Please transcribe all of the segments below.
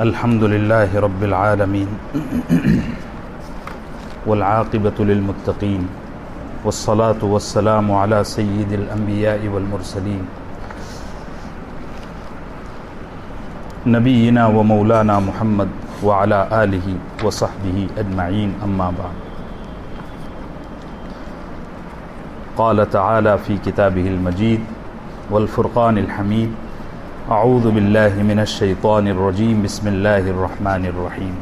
الحمد لله رب العالمين والعاقبة للمتقين والصلاة والسلام على سيد الأنبياء والمرسلين نبينا ومولانا محمد وعلى آله وصحبه أجمعين أما بعد قال تعالى في كتابه المجيد والفرقان الحميد اعوذ باللہ من الشیطان الرجیم بسم اللہ الرحمن الرحیم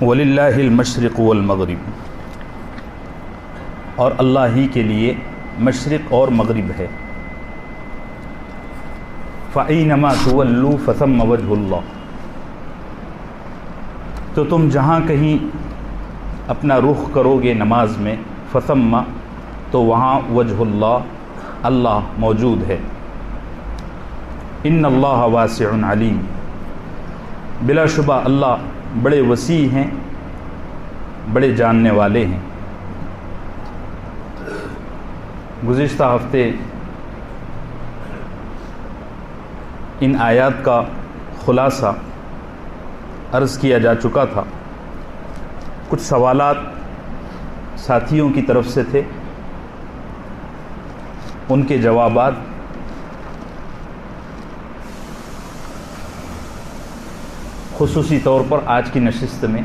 وللہ المشرق والمغرب، اور اللہ ہی کے لیے مشرق اور مغرب ہے. فَأَيْنَمَا تُوَلُّوا فَثَمَّ وَجْهُ اللَّهِ، تو تم جہاں کہیں اپنا رخ کرو گے نماز میں، فَثَمَّ، تو وہاں وجہ اللہ موجود ہے. ان اللہ واسع علیم، بلا شبہ اللہ بڑے وسیع ہیں، بڑے جاننے والے ہیں. گزشتہ ہفتے ان آیات کا خلاصہ عرض کیا جا چکا تھا. کچھ سوالات ساتھیوں کی طرف سے تھے، ان کے جوابات خصوصی طور پر آج کی نشست میں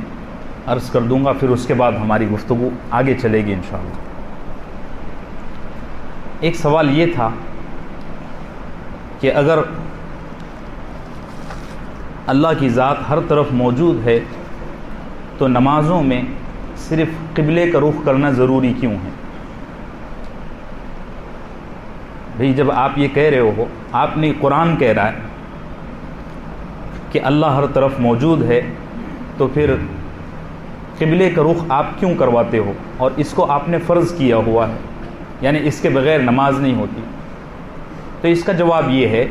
عرض کر دوں گا، پھر اس کے بعد ہماری گفتگو آگے چلے گی انشاءاللہ. ایک سوال یہ تھا کہ اگر اللہ کی ذات ہر طرف موجود ہے تو نمازوں میں صرف قبلے کا رخ کرنا ضروری کیوں ہے؟ بھئی جب آپ یہ کہہ رہے ہو، آپ نے قرآن کہہ رہا ہے کہ اللہ ہر طرف موجود ہے، تو پھر قبلے کا رخ آپ کیوں کرواتے ہو؟ اور اس کو آپ نے فرض کیا ہوا ہے، یعنی اس کے بغیر نماز نہیں ہوتی. تو اس کا جواب یہ ہے،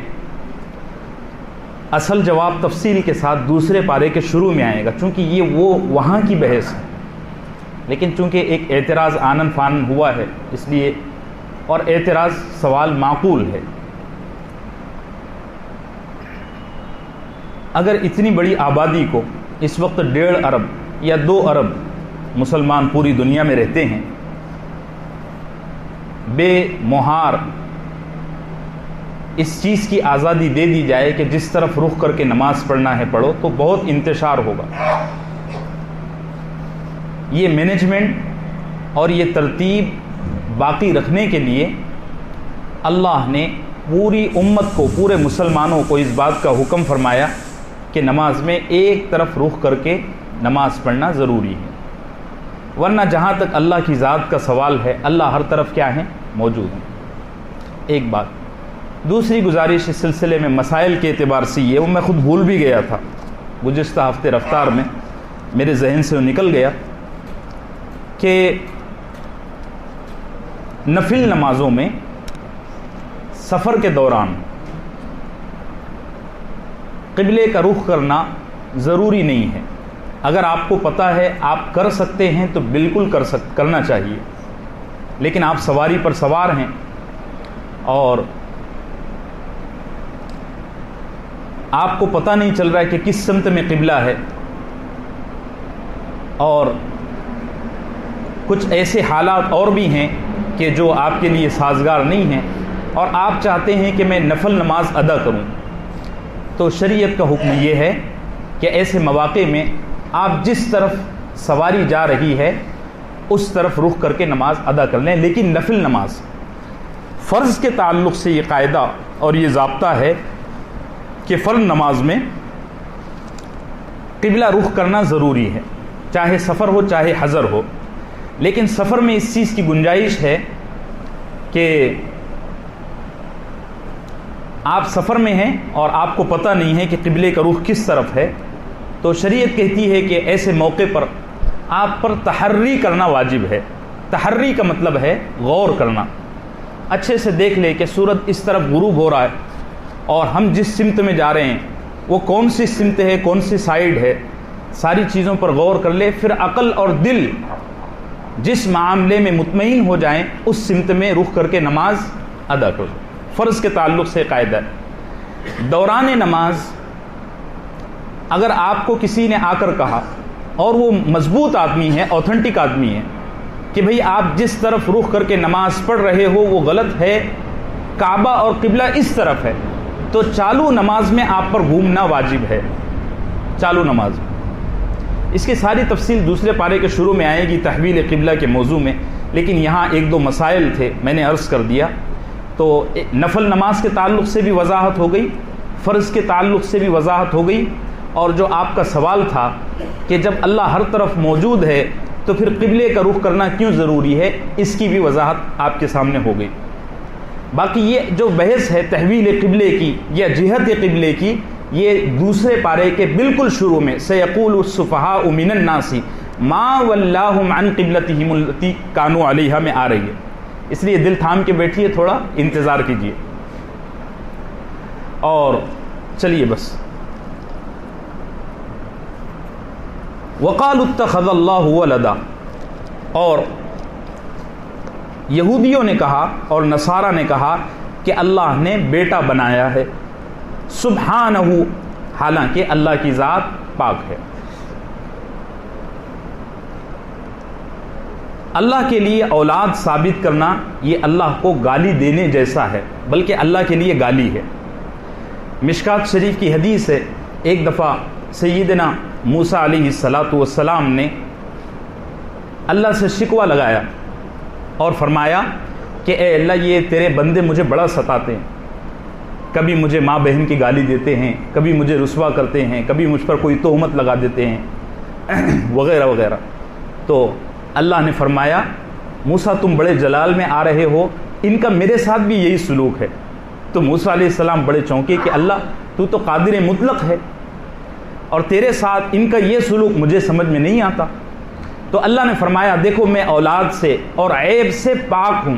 اصل جواب تفصیل کے ساتھ دوسرے پارے کے شروع میں آئے گا، چونکہ یہ وہاں کی بحث ہے. لیکن چونکہ ایک اعتراض آنن فانن ہوا ہے، اس لیے، اور اعتراض سوال معقول ہے. اگر اتنی بڑی آبادی کو، اس وقت 1.5 ارب یا 2 ارب مسلمان پوری دنیا میں رہتے ہیں، بے مہار اس چیز کی آزادی دے دی جائے کہ جس طرف رخ کر کے نماز پڑھنا ہے پڑھو، تو بہت انتشار ہوگا. یہ مینجمنٹ اور یہ ترتیب باقی رکھنے کے لیے اللہ نے پوری امت کو، پورے مسلمانوں کو اس بات کا حکم فرمایا کہ نماز میں ایک طرف رخ کر کے نماز پڑھنا ضروری ہے. ورنہ جہاں تک اللہ کی ذات کا سوال ہے، اللہ ہر طرف کیا ہے؟ موجود ہے. ایک بات. دوسری گزارش اس سلسلے میں مسائل کے اعتبار سے یہ، وہ میں خود بھول بھی گیا تھا گزشتہ ہفتے، رفتار میں میرے ذہن سے وہ نکل گیا، کہ نفل نمازوں میں سفر کے دوران قبلے کا رخ کرنا ضروری نہیں ہے. اگر آپ کو پتہ ہے آپ کر سکتے ہیں تو بالکل کرنا چاہیے. لیکن آپ سواری پر سوار ہیں اور آپ کو پتہ نہیں چل رہا ہے کہ کس سمت میں قبلہ ہے، اور کچھ ایسے حالات اور بھی ہیں کہ جو آپ کے لیے سازگار نہیں ہیں، اور آپ چاہتے ہیں کہ میں نفل نماز ادا کروں، تو شریعت کا حکم یہ ہے کہ ایسے مواقع میں آپ جس طرف سواری جا رہی ہے اس طرف رخ کر کے نماز ادا کر لیں. لیکن نفل نماز، فرض کے تعلق سے یہ قاعدہ اور یہ ضابطہ ہے کہ فرض نماز میں قبلہ رخ کرنا ضروری ہے، چاہے سفر ہو چاہے حضر ہو. لیکن سفر میں اس چیز کی گنجائش ہے کہ آپ سفر میں ہیں اور آپ کو پتہ نہیں ہے کہ قبلے کا رخ کس طرف ہے، تو شریعت کہتی ہے کہ ایسے موقع پر آپ پر تحری کرنا واجب ہے. تحری کا مطلب ہے غور کرنا، اچھے سے دیکھ لے کہ سورج اس طرف غروب ہو رہا ہے اور ہم جس سمت میں جا رہے ہیں وہ کون سی سمت ہے، کون سی سائیڈ ہے، ساری چیزوں پر غور کر لے. پھر عقل اور دل جس معاملے میں مطمئن ہو جائیں اس سمت میں رخ کر کے نماز ادا کرو. فرض کے تعلق سے قاعدہ ہے، دوران نماز اگر آپ کو کسی نے آ کر کہا اور وہ مضبوط آدمی ہے، اوتھنٹک آدمی ہے، کہ بھئی آپ جس طرف رخ کر کے نماز پڑھ رہے ہو وہ غلط ہے، کعبہ اور قبلہ اس طرف ہے، تو چالو نماز میں آپ پر گھومنا واجب ہے، چالو نماز میں۔ اس کی ساری تفصیل دوسرے پارے کے شروع میں آئے گی تحویل قبلہ کے موضوع میں، لیکن یہاں ایک دو مسائل تھے میں نے عرض کر دیا۔ تو نفل نماز کے تعلق سے بھی وضاحت ہو گئی، فرض کے تعلق سے بھی وضاحت ہو گئی، اور جو آپ کا سوال تھا کہ جب اللہ ہر طرف موجود ہے تو پھر قبلے کا رخ کرنا کیوں ضروری ہے، اس کی بھی وضاحت آپ کے سامنے ہو گئی۔ باقی یہ جو بحث ہے تحویل قبلے کی یا جہت قبلے کی، یہ دوسرے پارے کے بالکل شروع میں سیقول السفہاء من الناس ما ولاہم عن قبلتہم التی کانوا علیہا میں آ رہی ہے، اس لیے دل تھام کے بیٹھیے، تھوڑا انتظار کیجیے۔ اور چلیے بس، وقالوا اتخذ اللہ ولدا، اور یہودیوں نے کہا اور نصارہ نے کہا کہ اللہ نے بیٹا بنایا ہے، سبحانہ، حالانکہ اللہ کی ذات پاک ہے۔ اللہ کے لیے اولاد ثابت کرنا یہ اللہ کو گالی دینے جیسا ہے، بلکہ اللہ کے لیے گالی ہے۔ مشکات شریف کی حدیث ہے، ایک دفعہ سیدنا موسیٰ علیہ السلام نے اللہ سے شکوہ لگایا اور فرمایا کہ اے اللہ، یہ تیرے بندے مجھے بڑا ستاتے ہیں، کبھی مجھے ماں بہن کی گالی دیتے ہیں، کبھی مجھے رسوا کرتے ہیں، کبھی مجھ پر کوئی تہمت لگا دیتے ہیں وغیرہ وغیرہ۔ تو اللہ نے فرمایا موسیٰ تم بڑے جلال میں آ رہے ہو، ان کا میرے ساتھ بھی یہی سلوک ہے۔ تو موسیٰ علیہ السلام بڑے چونکے کہ اللہ تو قادر مطلق ہے، اور تیرے ساتھ ان کا یہ سلوک مجھے سمجھ میں نہیں آتا۔ تو اللہ نے فرمایا دیکھو میں اولاد سے اور عیب سے پاک ہوں،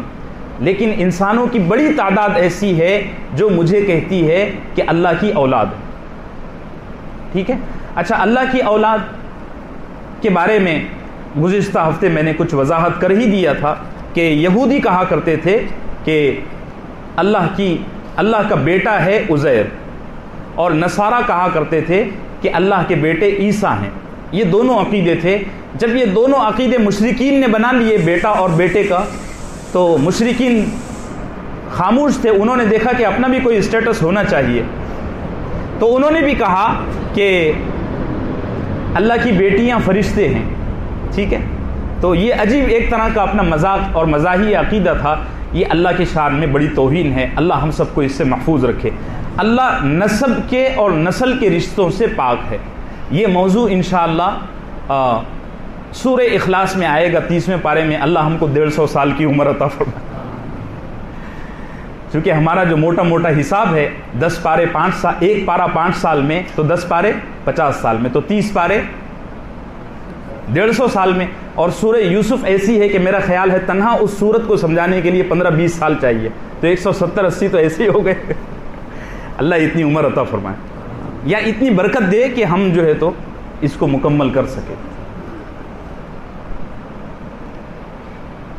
لیکن انسانوں کی بڑی تعداد ایسی ہے جو مجھے کہتی ہے کہ اللہ کی اولاد ہے۔ ٹھیک ہے، اچھا، اللہ کی اولاد کے بارے میں گزشتہ ہفتے میں نے کچھ وضاحت کر ہی دیا تھا کہ یہودی کہا کرتے تھے کہ اللہ کا بیٹا ہے عزیر، اور نصارہ کہا کرتے تھے کہ اللہ کے بیٹے عیسیٰ ہیں۔ یہ دونوں عقیدے تھے۔ جب یہ دونوں عقیدے مشرکین نے بنا لیے بیٹا اور بیٹے کا، تو مشرکین خاموش تھے، انہوں نے دیکھا کہ اپنا بھی کوئی اسٹیٹس ہونا چاہیے، تو انہوں نے بھی کہا کہ اللہ کی بیٹیاں فرشتے ہیں۔ ٹھیک ہے، تو یہ عجیب ایک طرح کا اپنا مذاق اور مزاحیہ عقیدہ تھا، یہ اللہ کی شان میں بڑی توہین ہے۔ اللہ ہم سب کو اس سے محفوظ رکھے۔ اللہ نسب کے اور نسل کے رشتوں سے پاک ہے۔ یہ موضوع انشاءاللہ سورہ اخلاص میں آئے گا 30ویں پارے میں۔ اللہ ہم کو 150 سال کی عمر عطا فرمائے، چونکہ ہمارا جو موٹا موٹا حساب ہے 10 پارے 5 سال، ایک پارہ 5 سال میں تو 10 پارے 50 سال میں، تو 30 پارے 150 سال میں۔ اور سورہ یوسف ایسی ہے کہ میرا خیال ہے تنہا اس سورت کو سمجھانے کے لیے 15-20 سال چاہیے، تو 170-80 تو ایسے ہی ہو گئے۔ اللہ اتنی عمر عطا فرمائے یا اتنی برکت دے کہ ہم جو ہے تو اس کو مکمل کر سکے۔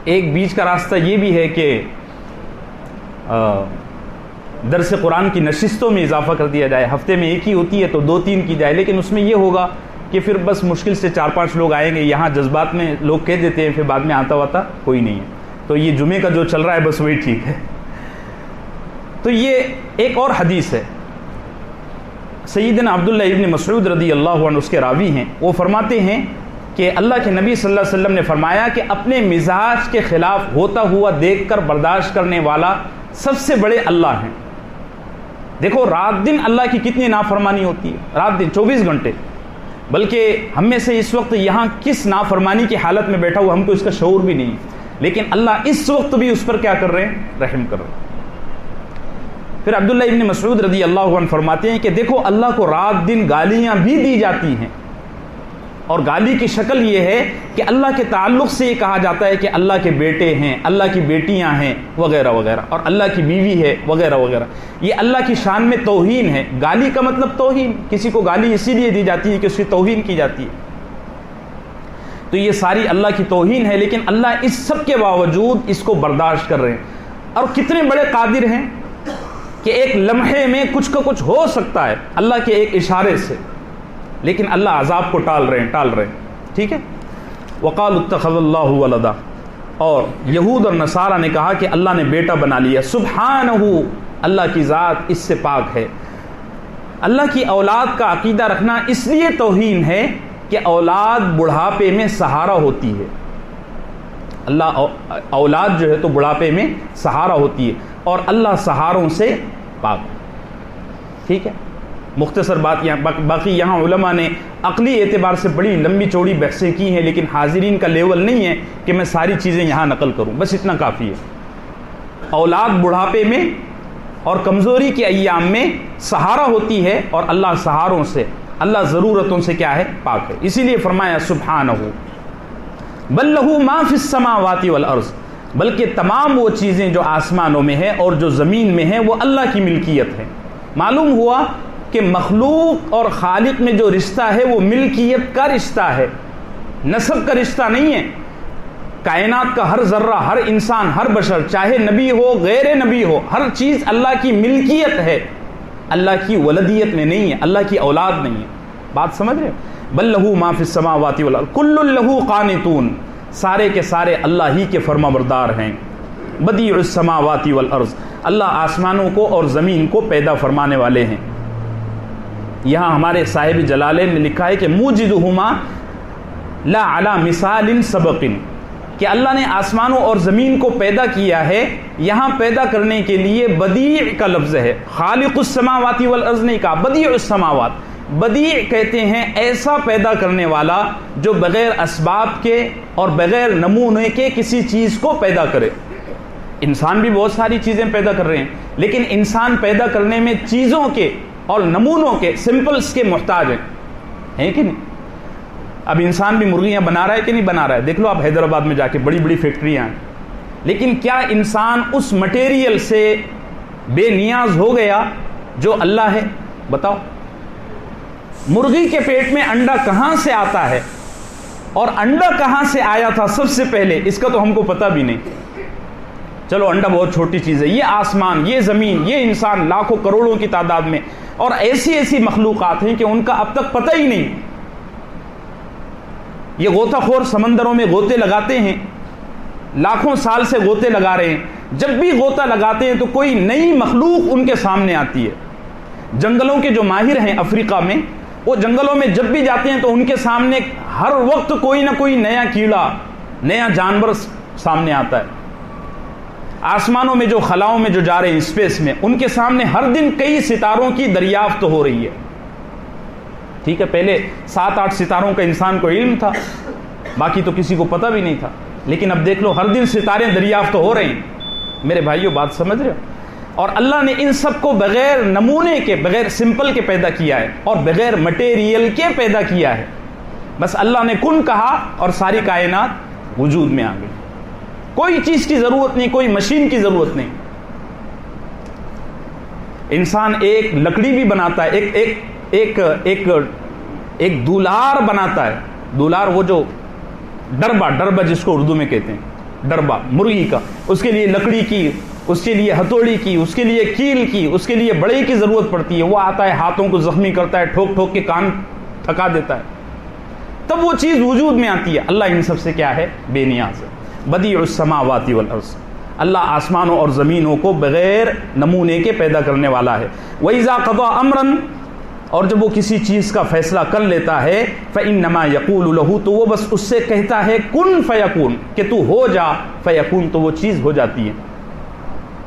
ایک بیچ کا راستہ یہ بھی ہے کہ درس قرآن کی نشستوں میں اضافہ کر دیا جائے، ہفتے میں ایک ہی ہوتی ہے تو 2-3 کی جائے، لیکن اس میں یہ ہوگا کہ پھر بس مشکل سے 4-5 لوگ آئیں گے، یہاں جذبات میں لوگ کہہ دیتے ہیں، پھر بعد میں آتا واتا کوئی نہیں ہے، تو یہ جمعے کا جو چل رہا ہے بس وہی ٹھیک ہے۔ تو یہ ایک اور حدیث ہے، سیدنا عبداللہ ابن مسعود رضی اللہ عنہ اس کے راوی ہیں، وہ فرماتے ہیں کہ اللہ کے نبی صلی اللہ علیہ وسلم نے فرمایا کہ اپنے مزاج کے خلاف ہوتا ہوا دیکھ کر برداشت کرنے والا سب سے بڑے اللہ ہیں۔ دیکھو رات دن اللہ کی کتنی نافرمانی ہوتی ہے، رات دن 24 گھنٹے، بلکہ ہم میں سے اس وقت یہاں کس نافرمانی کی حالت میں بیٹھا ہوا ہم کو اس کا شعور بھی نہیں، لیکن اللہ اس وقت بھی اس پر کیا کر رہے ہیں، رحم کر رہے ہیں۔ پھر عبداللہ ابن مسعود رضی اللہ عنہ فرماتے ہیں کہ دیکھو اللہ کو رات دن گالیاں بھی دی جاتی ہیں، اور گالی کی شکل یہ ہے کہ اللہ کے تعلق سے یہ کہا جاتا ہے کہ اللہ کے بیٹے ہیں، اللہ کی بیٹیاں ہیں وغیرہ وغیرہ، اور اللہ کی بیوی ہے وغیرہ وغیرہ۔ یہ اللہ کی شان میں توہین ہے۔ گالی کا مطلب توہین، کسی کو گالی اسی لیے دی جاتی ہے کہ اس کی توہین کی جاتی ہے، تو یہ ساری اللہ کی توہین ہے، لیکن اللہ اس سب کے باوجود اس کو برداشت کر رہے ہیں۔ اور کتنے بڑے قادر ہیں، کہ ایک لمحے میں کچھ کا کچھ ہو سکتا ہے اللہ کے ایک اشارے سے، لیکن اللہ عذاب کو ٹال رہے ہیں. ٹھیک ہے. وقالوا اتخذ اللہ ولدا، اور یہود اور نصارہ نے کہا کہ اللہ نے بیٹا بنا لیا. سبحانہ، اللہ کی ذات اس سے پاک ہے. اللہ کی اولاد کا عقیدہ رکھنا اس لیے توہین ہے کہ اولاد بڑھاپے میں سہارا ہوتی ہے. اللہ اولاد جو ہے تو بڑھاپے میں سہارا ہوتی ہے، اور اللہ سہاروں سے پاک. ٹھیک ہے. مختصر بات یہاں، باقی یہاں علماء نے عقلی اعتبار سے بڑی لمبی چوڑی بحثیں کی ہیں، لیکن حاضرین کا لیول نہیں ہے کہ میں ساری چیزیں یہاں نقل کروں، بس اتنا کافی ہے. اولاد بڑھاپے میں اور کمزوری کے ایام میں سہارا ہوتی ہے، اور اللہ سہاروں سے، اللہ ضرورتوں سے کیا ہے؟ پاک ہے. اسی لیے فرمایا سبحانہ بل لہ ما فی السماوات والارض، بلکہ تمام وہ چیزیں جو آسمانوں میں ہیں اور جو زمین میں ہیں وہ اللہ کی ملکیت ہے. معلوم ہوا کہ مخلوق اور خالق میں جو رشتہ ہے وہ ملکیت کا رشتہ ہے، نسب کا رشتہ نہیں ہے. کائنات کا ہر ذرہ، ہر انسان، ہر بشر، چاہے نبی ہو غیر نبی ہو، ہر چیز اللہ کی ملکیت ہے، اللہ کی ولدیت میں نہیں ہے، اللہ کی اولاد نہیں ہے. بات سمجھ رہے؟ بل لہ ما فی السماوات والارض کل لہ قانتون، سارے کے سارے اللہ ہی کے فرما بردار ہیں. بدیع السماوات والارض، اللہ آسمانوں کو اور زمین کو پیدا فرمانے والے ہیں. یہاں ہمارے صاحب جلالین نے لکھا ہے کہ موجدہما لا علی مثال سبق، کہ اللہ نے آسمانوں اور زمین کو پیدا کیا ہے. یہاں پیدا کرنے کے لیے بدیع کا لفظ ہے، خالق السماوات والارض نہیں کہا، بدیع السماوات. بدیع کہتے ہیں ایسا پیدا کرنے والا جو بغیر اسباب کے اور بغیر نمونے کے کسی چیز کو پیدا کرے. انسان بھی بہت ساری چیزیں پیدا کر رہے ہیں، لیکن انسان پیدا کرنے میں چیزوں کے اور نمونوں کے، سمپلس کے محتاج ہیں کہ نہیں؟ اب انسان بھی مرغیاں بنا رہا ہے کہ نہیں بنا رہا ہے؟ دیکھ لو آپ حیدرآباد میں جا کے، بڑی بڑی فیکٹریاں ہیں، لیکن کیا انسان اس مٹیریل سے بے نیاز ہو گیا جو اللہ ہے؟ بتاؤ. مرغی کے پیٹ میں انڈا کہاں سے آتا ہے اور انڈا کہاں سے آیا تھا سب سے پہلے، اس کا تو ہم کو پتہ بھی نہیں. چلو انڈا بہت چھوٹی چیز ہے، یہ آسمان، یہ زمین، یہ انسان لاکھوں کروڑوں کی تعداد میں، اور ایسی ایسی مخلوقات ہیں کہ ان کا اب تک پتہ ہی نہیں. یہ غوطہ خور سمندروں میں غوطے لگاتے ہیں، لاکھوں سال سے غوطے لگا رہے ہیں. جب بھی غوطہ لگاتے ہیں تو کوئی نئی مخلوق ان کے سامنے آتی ہے. جنگلوں کے جو ماہر ہیں افریقہ میں، وہ جنگلوں میں جب بھی جاتے ہیں تو ان کے سامنے ہر وقت کوئی نہ کوئی نیا کیڑا، نیا جانور سامنے آتا ہے. آسمانوں میں جو خلاؤں میں جو جا رہے ہیں اسپیس میں، ان کے سامنے ہر دن کئی ستاروں کی دریافت ہو رہی ہے. ٹھیک ہے، پہلے 7-8 ستاروں کا انسان کو علم تھا، باقی تو کسی کو پتہ بھی نہیں تھا، لیکن اب دیکھ لو ہر دن ستارے دریافت ہو رہے ہیں. میرے بھائیوں بات سمجھ رہے ہو؟ اور اللہ نے ان سب کو بغیر نمونے کے، بغیر سمپل کے پیدا کیا ہے، اور بغیر مٹیریل کے پیدا کیا ہے. بس اللہ نے کن کہا اور ساری کائنات وجود میں آ گئی. کوئی چیز کی ضرورت نہیں، کوئی مشین کی ضرورت نہیں. انسان ایک لکڑی بھی بناتا ہے، ایک دولار بناتا ہے. دولار وہ جو ڈربا جس کو اردو میں کہتے ہیں، ڈربا مرغی کا، اس کے لیے لکڑی کی، اس کے لیے ہتھوڑی کی، اس کے لیے کیل کی، اس کے لیے بڑے کی ضرورت پڑتی ہے. وہ آتا ہے ہاتھوں کو زخمی کرتا ہے، ٹھوک ٹھوک کے کان تھکا دیتا ہے، تب وہ چیز وجود میں آتی ہے. اللہ ان سب سے کیا ہے؟ بے نیاز ہے. بدیع السماوات والارض، اللہ آسمانوں اور زمینوں کو بغیر نمونے کے پیدا کرنے والا ہے. وَإِذَا قَضَى أَمْرًا، اور جب وہ کسی چیز کا فیصلہ کر لیتا ہے، فَإِنَّمَا يَقُولُ لَهُ، تو وہ بس اس سے کہتا ہے کن فیکون، کہ تو ہو جا، فیکون، تو وہ چیز ہو جاتی ہے.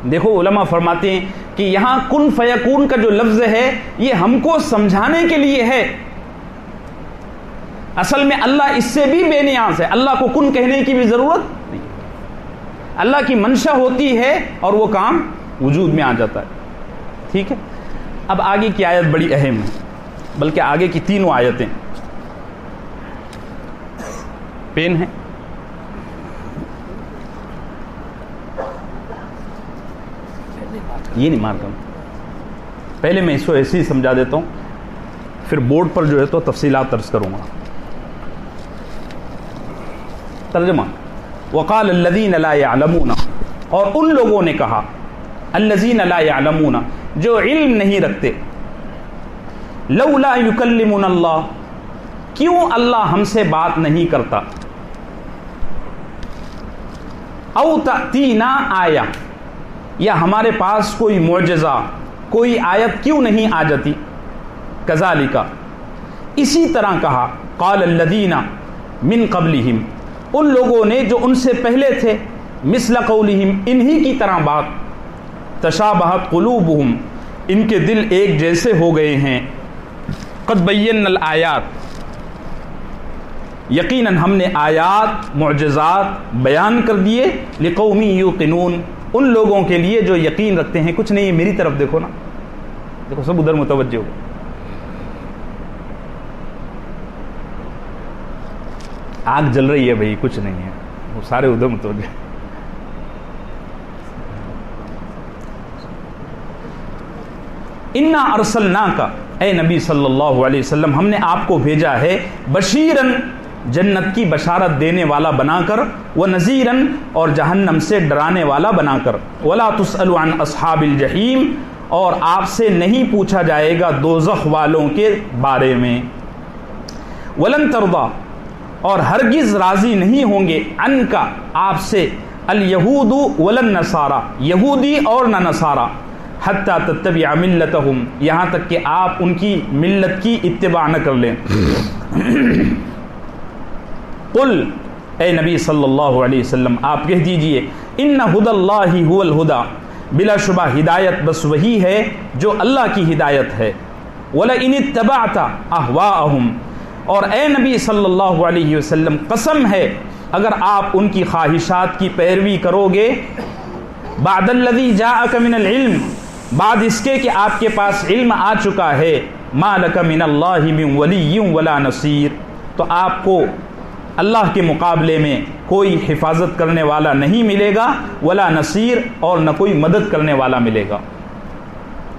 دیکھو علماء فرماتے ہیں کہ یہاں کن فیکون کا جو لفظ ہے یہ ہم کو سمجھانے کے لیے ہے. اصل میں اللہ اس سے بھی بے نیاز ہے، اللہ کو کن کہنے کی بھی ضرورت نہیں. اللہ کی منشا ہوتی ہے اور وہ کام وجود میں آ جاتا ہے. ٹھیک ہے. اب آگے کی آیت بڑی اہم ہے، بلکہ آگے کی تینوں آیتیں. پین ہے؟ یہ نہیں مارتا ہوں، پہلے میں اس کو ایسے ہی سمجھا دیتا ہوں، پھر بورڈ پر جو ہے تو تفصیلات درج کروں گا. ترجمہ: وقال الذین لا يعلمون، اور ان لوگوں نے کہا، الذین لا يعلمون، جو علم نہیں رکھتے. لولا یکلمنا اللہ، کیوں اللہ ہم سے بات نہیں کرتا. او تأتینا آیہ، یا ہمارے پاس کوئی معجزہ، کوئی آیت کیوں نہیں آ جاتی. کذالک، اسی طرح کہا قال الذین من قبلہم، ان لوگوں نے جو ان سے پہلے تھے، مثل قولہم، انہی کی طرح بات. تشابہت قلوبہم، ان کے دل ایک جیسے ہو گئے ہیں. قد بینا الآیات، یقیناً ہم نے آیات معجزات بیان کر دیے. لقوم یوقنون، ان لوگوں کے لیے جو یقین رکھتے ہیں. کچھ نہیں، میری طرف دیکھو نا، دیکھو سب ادھر متوجہ ہو. آگ جل رہی ہے بھائی، کچھ نہیں ہے، وہ سارے ادھر متوجہ. انا ارسلناک، اے نبی صلی اللہ علیہ وسلم، ہم نے آپ کو بھیجا ہے بشیرن، جنت کی بشارت دینے والا بنا کر، ونذیرن، اور جہنم سے ڈرانے والا بنا کر. ولا تسأل عن اصحاب الجحیم، اور آپ سے نہیں پوچھا جائے گا دوزخ والوں کے بارے میں. ولن ترضی، اور ہرگز راضی نہیں ہوں گے، ان کا، آپ سے، الیہود ولن نصارا، یہودی اور نہ نصارا، حتی تتبع ملتہم، یہاں تک کہ آپ ان کی ملت کی اتباع نہ کر لیں. قل، اے نبی صلی اللہ علیہ وسلم آپ کہہ دیجئے، ان ھدی اللہ ھو الھدی، بلا شبہ ہدایت بس وہی ہے جو اللہ کی ہدایت ہے. ولئن اتبعت اہواءہم، اور اے نبی صلی اللہ علیہ وسلم قسم ہے اگر آپ ان کی خواہشات کی پیروی کرو گے، بعد الذی جاءک من العلم، بعد اس کے کہ آپ کے پاس علم آ چکا ہے، ما لک من اللہ من ولی ولا نصیر، تو آپ کو اللہ کے مقابلے میں کوئی حفاظت کرنے والا نہیں ملے گا، ولا نصیر، اور نہ کوئی مدد کرنے والا ملے گا.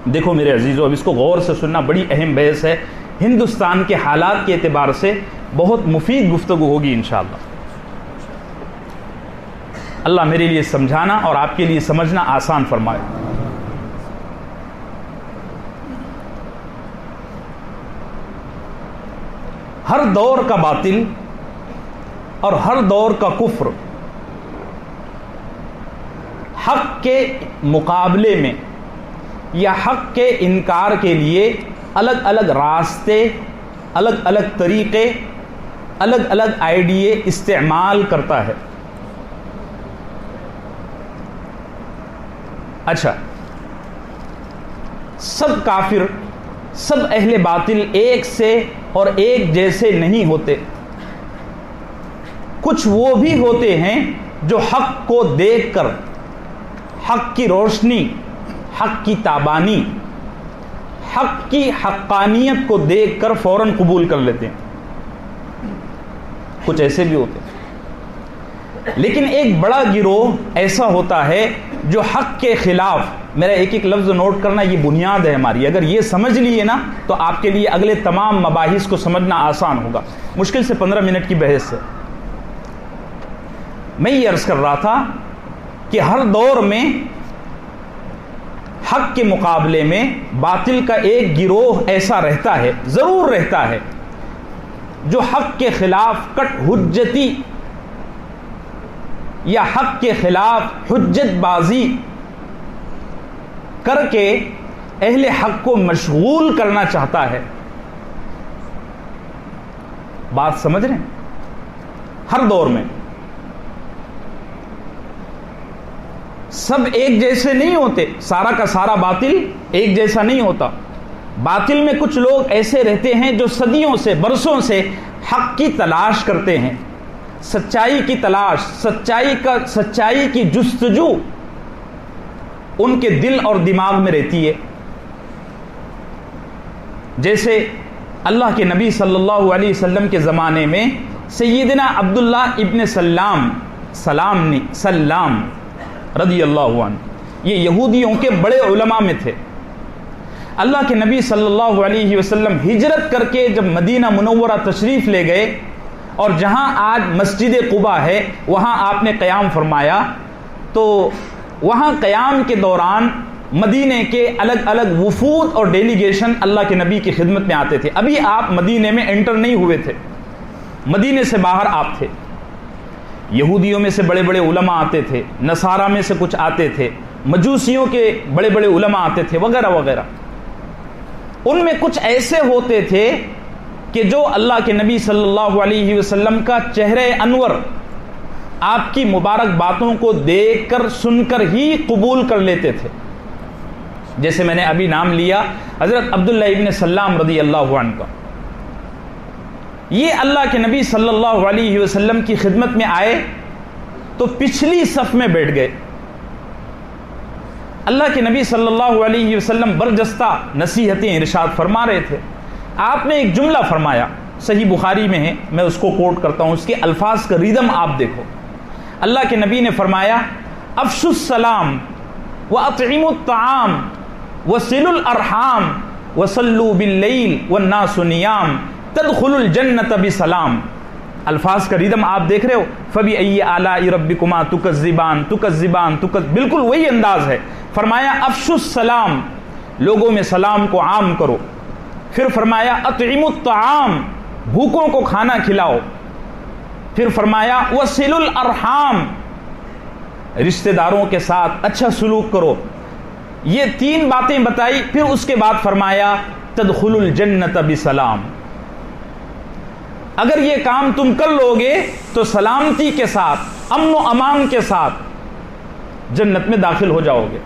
دیکھو میرے عزیزو، اب اس کو غور سے سننا، بڑی اہم بحث ہے، ہندوستان کے حالات کے اعتبار سے بہت مفید گفتگو ہوگی انشاءاللہ. اللہ میرے لیے سمجھانا اور آپ کے لیے سمجھنا آسان فرمائے. ہر دور کا باطل اور ہر دور کا کفر حق کے مقابلے میں یا حق کے انکار کے لیے الگ الگ راستے، الگ الگ طریقے، الگ الگ آئیڈیے استعمال کرتا ہے. اچھا، سب کافر، سب اہل باطل ایک سے اور ایک جیسے نہیں ہوتے. کچھ وہ بھی ہوتے ہیں جو حق کو دیکھ کر، حق کی روشنی، حق کی تابانی، حق کی حقانیت کو دیکھ کر فوراً قبول کر لیتے ہیں. کچھ ایسے بھی ہوتے ہیں. لیکن ایک بڑا گروہ ایسا ہوتا ہے جو حق کے خلاف، میرا ایک ایک لفظ نوٹ کرنا، یہ بنیاد ہے ہماری، اگر یہ سمجھ لیے نا تو آپ کے لیے اگلے تمام مباحث کو سمجھنا آسان ہوگا. مشکل سے 15 منٹ کی بحث ہے. میں یہ عرض کر رہا تھا کہ ہر دور میں حق کے مقابلے میں باطل کا ایک گروہ ایسا رہتا ہے، ضرور رہتا ہے، جو حق کے خلاف کٹ حجتی یا حق کے خلاف حجت بازی کر کے اہل حق کو مشغول کرنا چاہتا ہے. بات سمجھ رہے ہیں؟ ہر دور میں سب ایک جیسے نہیں ہوتے، سارا کا سارا باطل ایک جیسا نہیں ہوتا. باطل میں کچھ لوگ ایسے رہتے ہیں جو صدیوں سے، برسوں سے حق کی تلاش کرتے ہیں، سچائی کی تلاش، سچائی کی جستجو ان کے دل اور دماغ میں رہتی ہے. جیسے اللہ کے نبی صلی اللہ علیہ وسلم کے زمانے میں سیدنا عبداللہ ابن سلام رضی اللہ عنہ، یہ یہودیوں کے بڑے علماء میں تھے. اللہ کے نبی صلی اللہ علیہ وسلم ہجرت کر کے جب مدینہ منورہ تشریف لے گئے اور جہاں آج مسجد قباء ہے وہاں آپ نے قیام فرمایا، تو وہاں قیام کے دوران مدینے کے الگ الگ وفود اور ڈیلیگیشن اللہ کے نبی کی خدمت میں آتے تھے. ابھی آپ مدینے میں انٹر نہیں ہوئے تھے, مدینے سے باہر آپ تھے. یہودیوں میں سے بڑے بڑے علماء آتے تھے, نصارہ میں سے کچھ آتے تھے, مجوسیوں کے بڑے بڑے علماء آتے تھے وغیرہ وغیرہ. ان میں کچھ ایسے ہوتے تھے کہ جو اللہ کے نبی صلی اللہ علیہ وسلم کا چہرہ انور, آپ کی مبارک باتوں کو دیکھ کر سن کر ہی قبول کر لیتے تھے. جیسے میں نے ابھی نام لیا حضرت عبداللہ ابن سلام رضی اللہ عنہ کا. یہ اللہ کے نبی صلی اللہ علیہ وسلم کی خدمت میں آئے تو پچھلی صف میں بیٹھ گئے. اللہ کے نبی صلی اللہ علیہ وسلم برجستہ نصیحتیں ارشاد فرما رہے تھے. آپ نے ایک جملہ فرمایا, صحیح بخاری میں ہے, میں اس کو کوٹ کرتا ہوں, اس کے الفاظ کا ریدم آپ دیکھو. اللہ کے نبی نے فرمایا افشوا السلام واطعموا الطعام وصلوا الارحام وصلوا باللیل والناس نیام تدخلوا الجنۃ بسلام. الفاظ کا ریدم آپ دیکھ رہے ہو. فبأي آلاء ربكما تكذبان تكذبان بالکل وہی انداز ہے. فرمایا افشوا السلام, لوگوں میں سلام کو عام کرو. پھر فرمایا اطعموا الطعام, بھوکوں کو کھانا کھلاؤ. پھر فرمایا وصلوا الارحام, رشتہ داروں کے ساتھ اچھا سلوک کرو. یہ تین باتیں بتائی. پھر اس کے بعد فرمایا تدخلوا الجنۃ بسلام, اگر یہ کام تم کر لو گے تو سلامتی کے ساتھ, امن و امان کے ساتھ جنت میں داخل ہو جاؤ گے.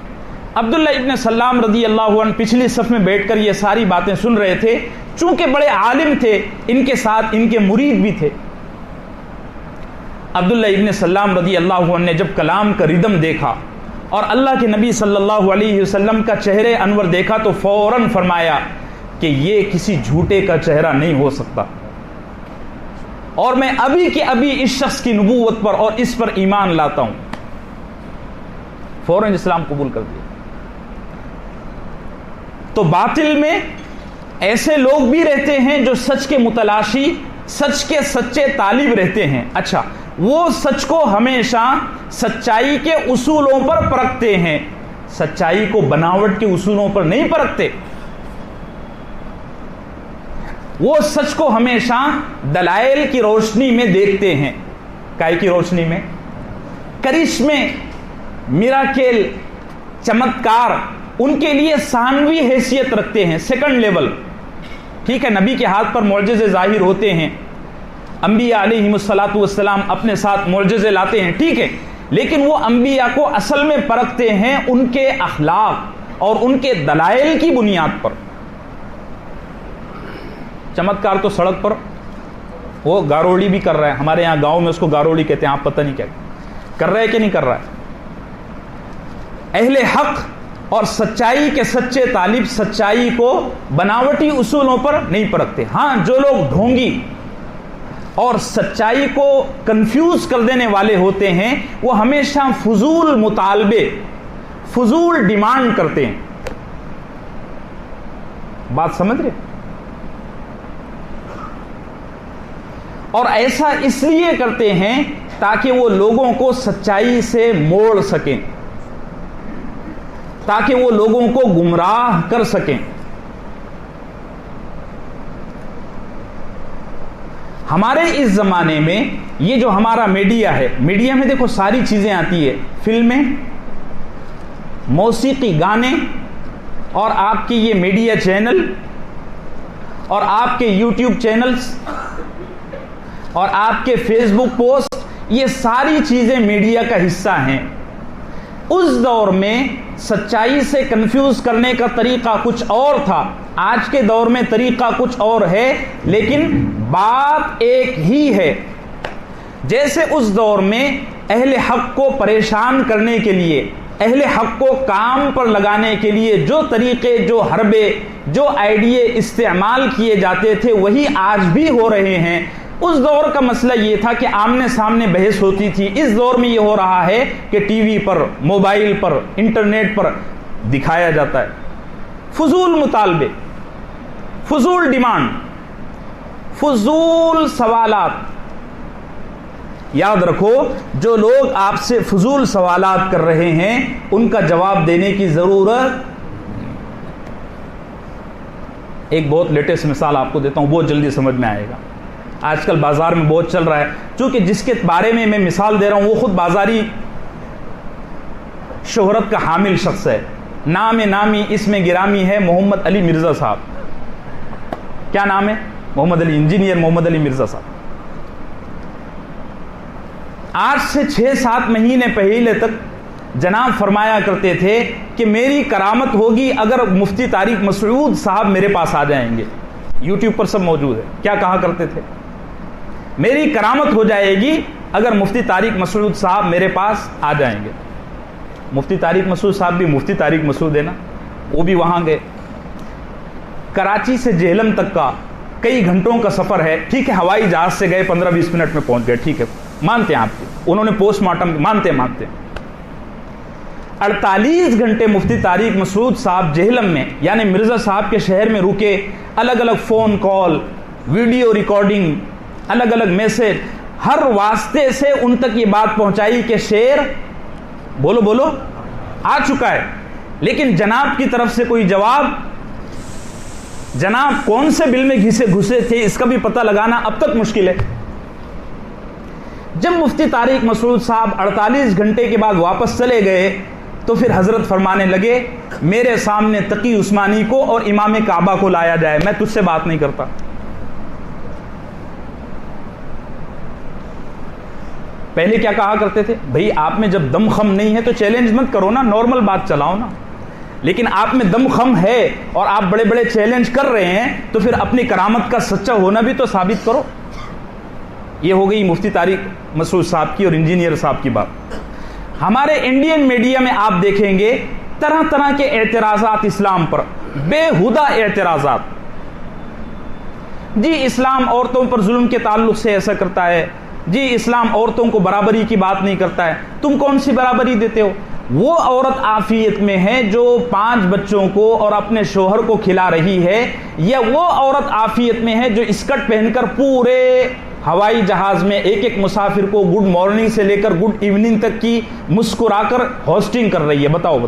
عبداللہ ابن سلام رضی اللہ عنہ پچھلی صف میں بیٹھ کر یہ ساری باتیں سن رہے تھے. چونکہ بڑے عالم تھے, ان کے ساتھ ان کے مرید بھی تھے. عبداللہ ابن سلام رضی اللہ عنہ نے جب کلام کا ردم دیکھا اور اللہ کے نبی صلی اللہ علیہ وسلم کا چہرے انور دیکھا تو فوراً فرمایا کہ یہ کسی جھوٹے کا چہرہ نہیں ہو سکتا, اور میں ابھی کے ابھی اس شخص کی نبوت پر اور اس پر ایمان لاتا ہوں. فوراً اسلام قبول کر دیا. تو باطل میں ایسے لوگ بھی رہتے ہیں جو سچ کے متلاشی, سچ کے سچے طالب رہتے ہیں. اچھا, وہ سچ کو ہمیشہ سچائی کے اصولوں پر پرکھتے ہیں, سچائی کو بناوٹ کے اصولوں پر نہیں پرکھتے. وہ سچ کو ہمیشہ دلائل کی روشنی میں دیکھتے ہیں. کائے کی روشنی میں؟ کرشمے, میراکل, چمتکار ان کے لیے ثانوی حیثیت رکھتے ہیں, سیکنڈ لیول. ٹھیک ہے, نبی کے ہاتھ پر معجزے ظاہر ہوتے ہیں, انبیاء علیہم الصلاۃ والسلام اپنے ساتھ معجزے لاتے ہیں, ٹھیک ہے, لیکن وہ انبیاء کو اصل میں پرکھتے ہیں ان کے اخلاق اور ان کے دلائل کی بنیاد پر. چمتکار تو سڑک پر وہ گاروڑی بھی کر رہا ہے, ہمارے یہاں گاؤں میں اس کو گاروڑی کہتے ہیں, آپ پتہ نہیں کیا کر رہا ہے کہ نہیں کر رہا ہے. اہل حق اور سچائی کے سچے طالب سچائی کو بناوٹی اصولوں پر نہیں پرکھتے. ہاں, جو لوگ ڈھونگی اور سچائی کو کنفیوز کر دینے والے ہوتے ہیں وہ ہمیشہ فضول مطالبے, فضول ڈیمانڈ کرتے ہیں. بات سمجھ رہے؟ اور ایسا اس لیے کرتے ہیں تاکہ وہ لوگوں کو سچائی سے موڑ سکیں, تاکہ وہ لوگوں کو گمراہ کر سکیں. ہمارے اس زمانے میں یہ جو ہمارا میڈیا ہے, میڈیا میں دیکھو ساری چیزیں آتی ہے, فلمیں, موسیقی, گانے, اور آپ کی یہ میڈیا چینل اور آپ کے یوٹیوب چینلز اور آپ کے فیس بک پوسٹ, یہ ساری چیزیں میڈیا کا حصہ ہیں. اس دور میں سچائی سے کنفیوز کرنے کا طریقہ کچھ اور تھا, آج کے دور میں طریقہ کچھ اور ہے, لیکن بات ایک ہی ہے. جیسے اس دور میں اہل حق کو پریشان کرنے کے لیے, اہل حق کو کام پر لگانے کے لیے جو طریقے, جو حربے, جو آئیڈیے استعمال کیے جاتے تھے وہی آج بھی ہو رہے ہیں. اس دور کا مسئلہ یہ تھا کہ آمنے سامنے بحث ہوتی تھی. اس دور میں یہ ہو رہا ہے کہ ٹی وی پر, موبائل پر, انٹرنیٹ پر دکھایا جاتا ہے. فضول مطالبے, فضول ڈیمانڈ, فضول سوالات, یاد رکھو جو لوگ آپ سے فضول سوالات کر رہے ہیں ان کا جواب دینے کی ضرورت. ایک بہت لیٹسٹ مثال آپ کو دیتا ہوں, بہت جلدی سمجھ میں آئے گا. آج کل بازار میں بہت چل رہا ہے, چونکہ جس کے بارے میں میں مثال دے رہا ہوں وہ خود بازاری شہرت کا حامل شخص ہے. نام نامی اسم گرامی ہے محمد علی مرزا صاحب. کیا نام ہے؟ محمد علی, انجینئر محمد علی مرزا صاحب. آج سے 6-7 مہینے پہلے تک جناب فرمایا کرتے تھے کہ میری کرامت ہوگی اگر مفتی طارق مسعود صاحب میرے پاس آ جائیں گے. یوٹیوب پر سب موجود ہے. کیا کہا کرتے تھے؟ میری کرامت ہو جائے گی اگر مفتی طارق مسعود صاحب میرے پاس آ جائیں گے. مفتی طارق مسعود صاحب بھی مفتی طارق مسعود ہے نا, وہ بھی وہاں گئے. کراچی سے جہلم تک کا کئی گھنٹوں کا سفر ہے, ٹھیک ہے, ہوائی جہاز سے گئے 15-20 منٹ میں پہنچ گئے, ٹھیک ہے, مانتے ہیں آپ کے, انہوں نے پوسٹ مارٹم مانتے. 48 گھنٹے مفتی طارق مسعود صاحب جہلم میں یعنی مرزا صاحب کے شہر میں رکے. الگ الگ فون کال, ویڈیو ریکارڈنگ, الگ الگ میسج, ہر واسطے سے ان تک یہ بات پہنچائی کہ شعر بولو آ چکا ہے. لیکن جناب کی طرف سے کوئی جواب, جناب کون سے بل میں گھسے تھے اس کا بھی پتہ لگانا اب تک مشکل ہے. جب مفتی طارق مسعود صاحب 48 گھنٹے کے بعد واپس چلے گئے تو پھر حضرت فرمانے لگے میرے سامنے تقی عثمانی کو اور امام کعبہ کو لایا جائے, میں تجھ سے بات نہیں کرتا. پہلے کیا کہا کرتے تھے؟ بھئی آپ میں جب دم خم نہیں ہے تو چیلنج مت کرو نا, نارمل بات چلاؤ نا. لیکن آپ میں دم خم ہے اور آپ بڑے بڑے چیلنج کر رہے ہیں تو پھر اپنی کرامت کا سچا ہونا بھی تو ثابت کرو. یہ ہو گئی مفتی طارق مسعود صاحب کی اور انجینئر صاحب کی بات. ہمارے انڈین میڈیا میں آپ دیکھیں گے طرح طرح کے اعتراضات اسلام پر, بےہودہ اعتراضات. جی اسلام عورتوں پر ظلم کے تعلق سے ایسا کرتا ہے, جی اسلام عورتوں کو برابری کی بات نہیں کرتا ہے. تم کون سی برابری دیتے ہو؟ وہ عورت عافیت میں ہے جو 5 بچوں کو اور اپنے شوہر کو کھلا رہی ہے, یا وہ عورت عافیت میں ہے جو اسکرٹ پہن کر پورے ہوائی جہاز میں ایک ایک مسافر کو گڈ مارننگ سے لے کر گڈ ایوننگ تک کی مسکرا کر ہوسٹنگ کر رہی ہے؟ بتاؤ.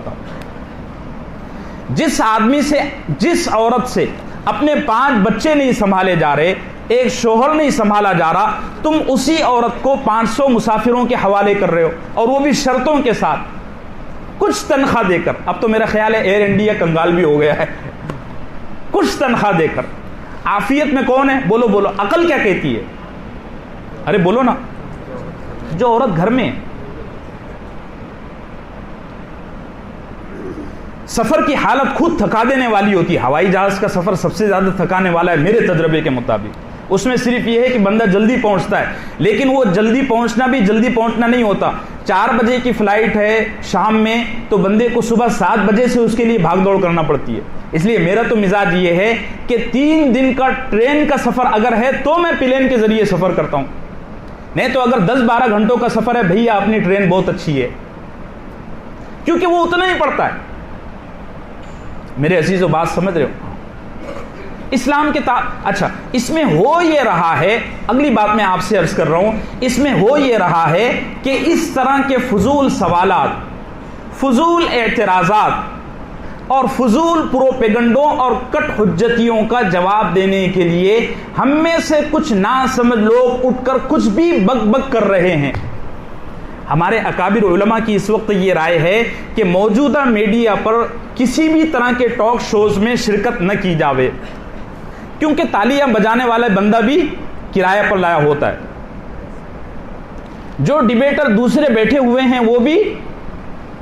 جس آدمی سے, جس عورت سے اپنے 5 بچے نہیں سنبھالے جا رہے, ایک شوہر نہیں سنبھالا جا رہا, تم اسی عورت کو 500 مسافروں کے حوالے کر رہے ہو, اور وہ بھی شرطوں کے ساتھ, کچھ تنخواہ دے کر. اب تو میرا خیال ہے ایئر انڈیا کنگال بھی ہو گیا ہے. کچھ تنخواہ دے کر. عافیت میں کون ہے؟ بولو. عقل کیا کہتی ہے؟ ارے بولو نا. جو عورت گھر میں سفر کی حالت خود تھکا دینے والی ہوتی ہے, ہوائی جہاز کا سفر سب سے زیادہ تھکانے والا ہے میرے تجربے کے مطابق. اس میں صرف یہ ہے کہ بندہ جلدی پہنچتا ہے, لیکن وہ جلدی پہنچنا بھی جلدی پہنچنا نہیں ہوتا. 4 بجے کی فلائٹ ہے شام میں تو بندے کو صبح 7 بجے سے اس کے لیے بھاگ دوڑ کرنا پڑتی ہے. اس لیے میرا تو مزاج یہ ہے کہ 3 دن کا ٹرین کا سفر اگر ہے تو میں پلین کے ذریعے سفر کرتا ہوں, نہیں تو اگر 10-12 گھنٹوں کا سفر ہے بھیا اپنی ٹرین بہت اچھی ہے, کیونکہ وہ اتنا ہی پڑتا ہے. میرے عزیزو بات سمجھ رہے ہو؟ اسلام کے اچھا اس میں ہو یہ رہا ہے, اگلی بات میں آپ سے عرض کر رہا ہوں, اس میں ہو یہ رہا ہے کہ اس طرح کے فضول سوالات, فضول اعتراضات اور فضول پروپیگنڈوں اور کٹ حجتیوں کا جواب دینے کے لیے ہم میں سے کچھ ناسمجھ لوگ اٹھ کر کچھ بھی بک بک کر رہے ہیں. ہمارے اکابر علماء کی اس وقت یہ رائے ہے کہ موجودہ میڈیا پر کسی بھی طرح کے ٹاک شوز میں شرکت نہ کی جاوے, کیونکہ تالیاں بجانے والا بندہ بھی کرایہ پر لایا ہوتا ہے. جو ڈیبیٹر دوسرے بیٹھے ہوئے ہیں وہ بھی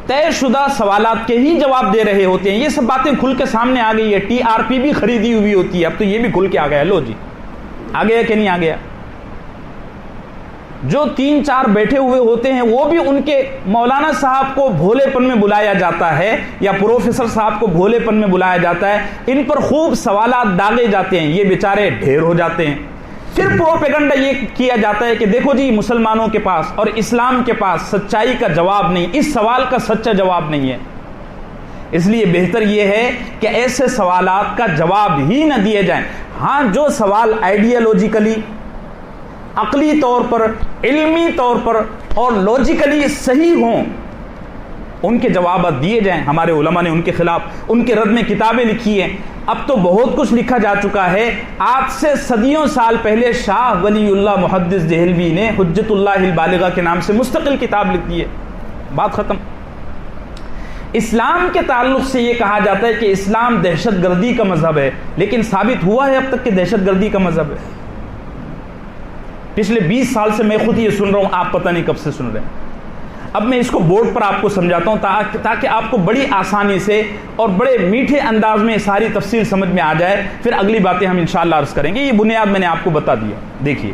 طے شدہ سوالات کے ہی جواب دے رہے ہوتے ہیں. یہ سب باتیں کھل کے سامنے آ گئی ہے. TRP بھی خریدی ہوئی ہوتی ہے, اب تو یہ بھی کھل کے آ گیا. لو جی, آ گیا کہ نہیں آ گیا؟ جو 3-4 بیٹھے ہوئے ہوتے ہیں وہ بھی ان کے مولانا صاحب کو بھولے پن میں بلایا جاتا ہے یا پروفیسر صاحب کو بھولے پن میں بلایا جاتا ہے, ان پر خوب سوالات داغے جاتے ہیں, یہ بیچارے ڈھیر ہو جاتے ہیں. پھر پروپیگنڈا یہ کیا جاتا ہے کہ دیکھو جی مسلمانوں کے پاس اور اسلام کے پاس سچائی کا جواب نہیں, اس سوال کا سچا جواب نہیں ہے. اس لیے بہتر یہ ہے کہ ایسے سوالات کا جواب ہی نہ دیے جائیں. ہاں جو سوال آئیڈیالوجیکلی عقلی طور پر، علمی طور پر اور لاجیکلی صحیح ہوں، ان کے جوابات دیے جائیں۔ ہمارے علماء نے ان کے خلاف ان کے رد میں کتابیں لکھی ہیں۔ اب تو بہت کچھ لکھا جا چکا ہے۔ آج سے صدیوں سال پہلے شاہ ولی اللہ محدث دہلوی نے حجت اللہ البالغہ کے نام سے مستقل کتاب لکھ دی ہے، بات ختم۔ اسلام کے تعلق سے یہ کہا جاتا ہے کہ اسلام دہشت گردی کا مذہب ہے، لیکن ثابت ہوا ہے اب تک کہ دہشت گردی کا مذہب ہے؟ پچھلے 20 سال سے میں خود یہ سن رہا ہوں، آپ پتہ نہیں کب سے سن رہے ہیں۔ اب میں اس کو بورڈ پر آپ کو سمجھاتا ہوں تاکہ آپ کو بڑی آسانی سے اور بڑے میٹھے انداز میں ساری تفصیل سمجھ میں آ جائے، پھر اگلی باتیں ہم انشاءاللہ عرض کریں گے۔ یہ بنیاد میں نے آپ کو بتا دیا۔ دیکھیے،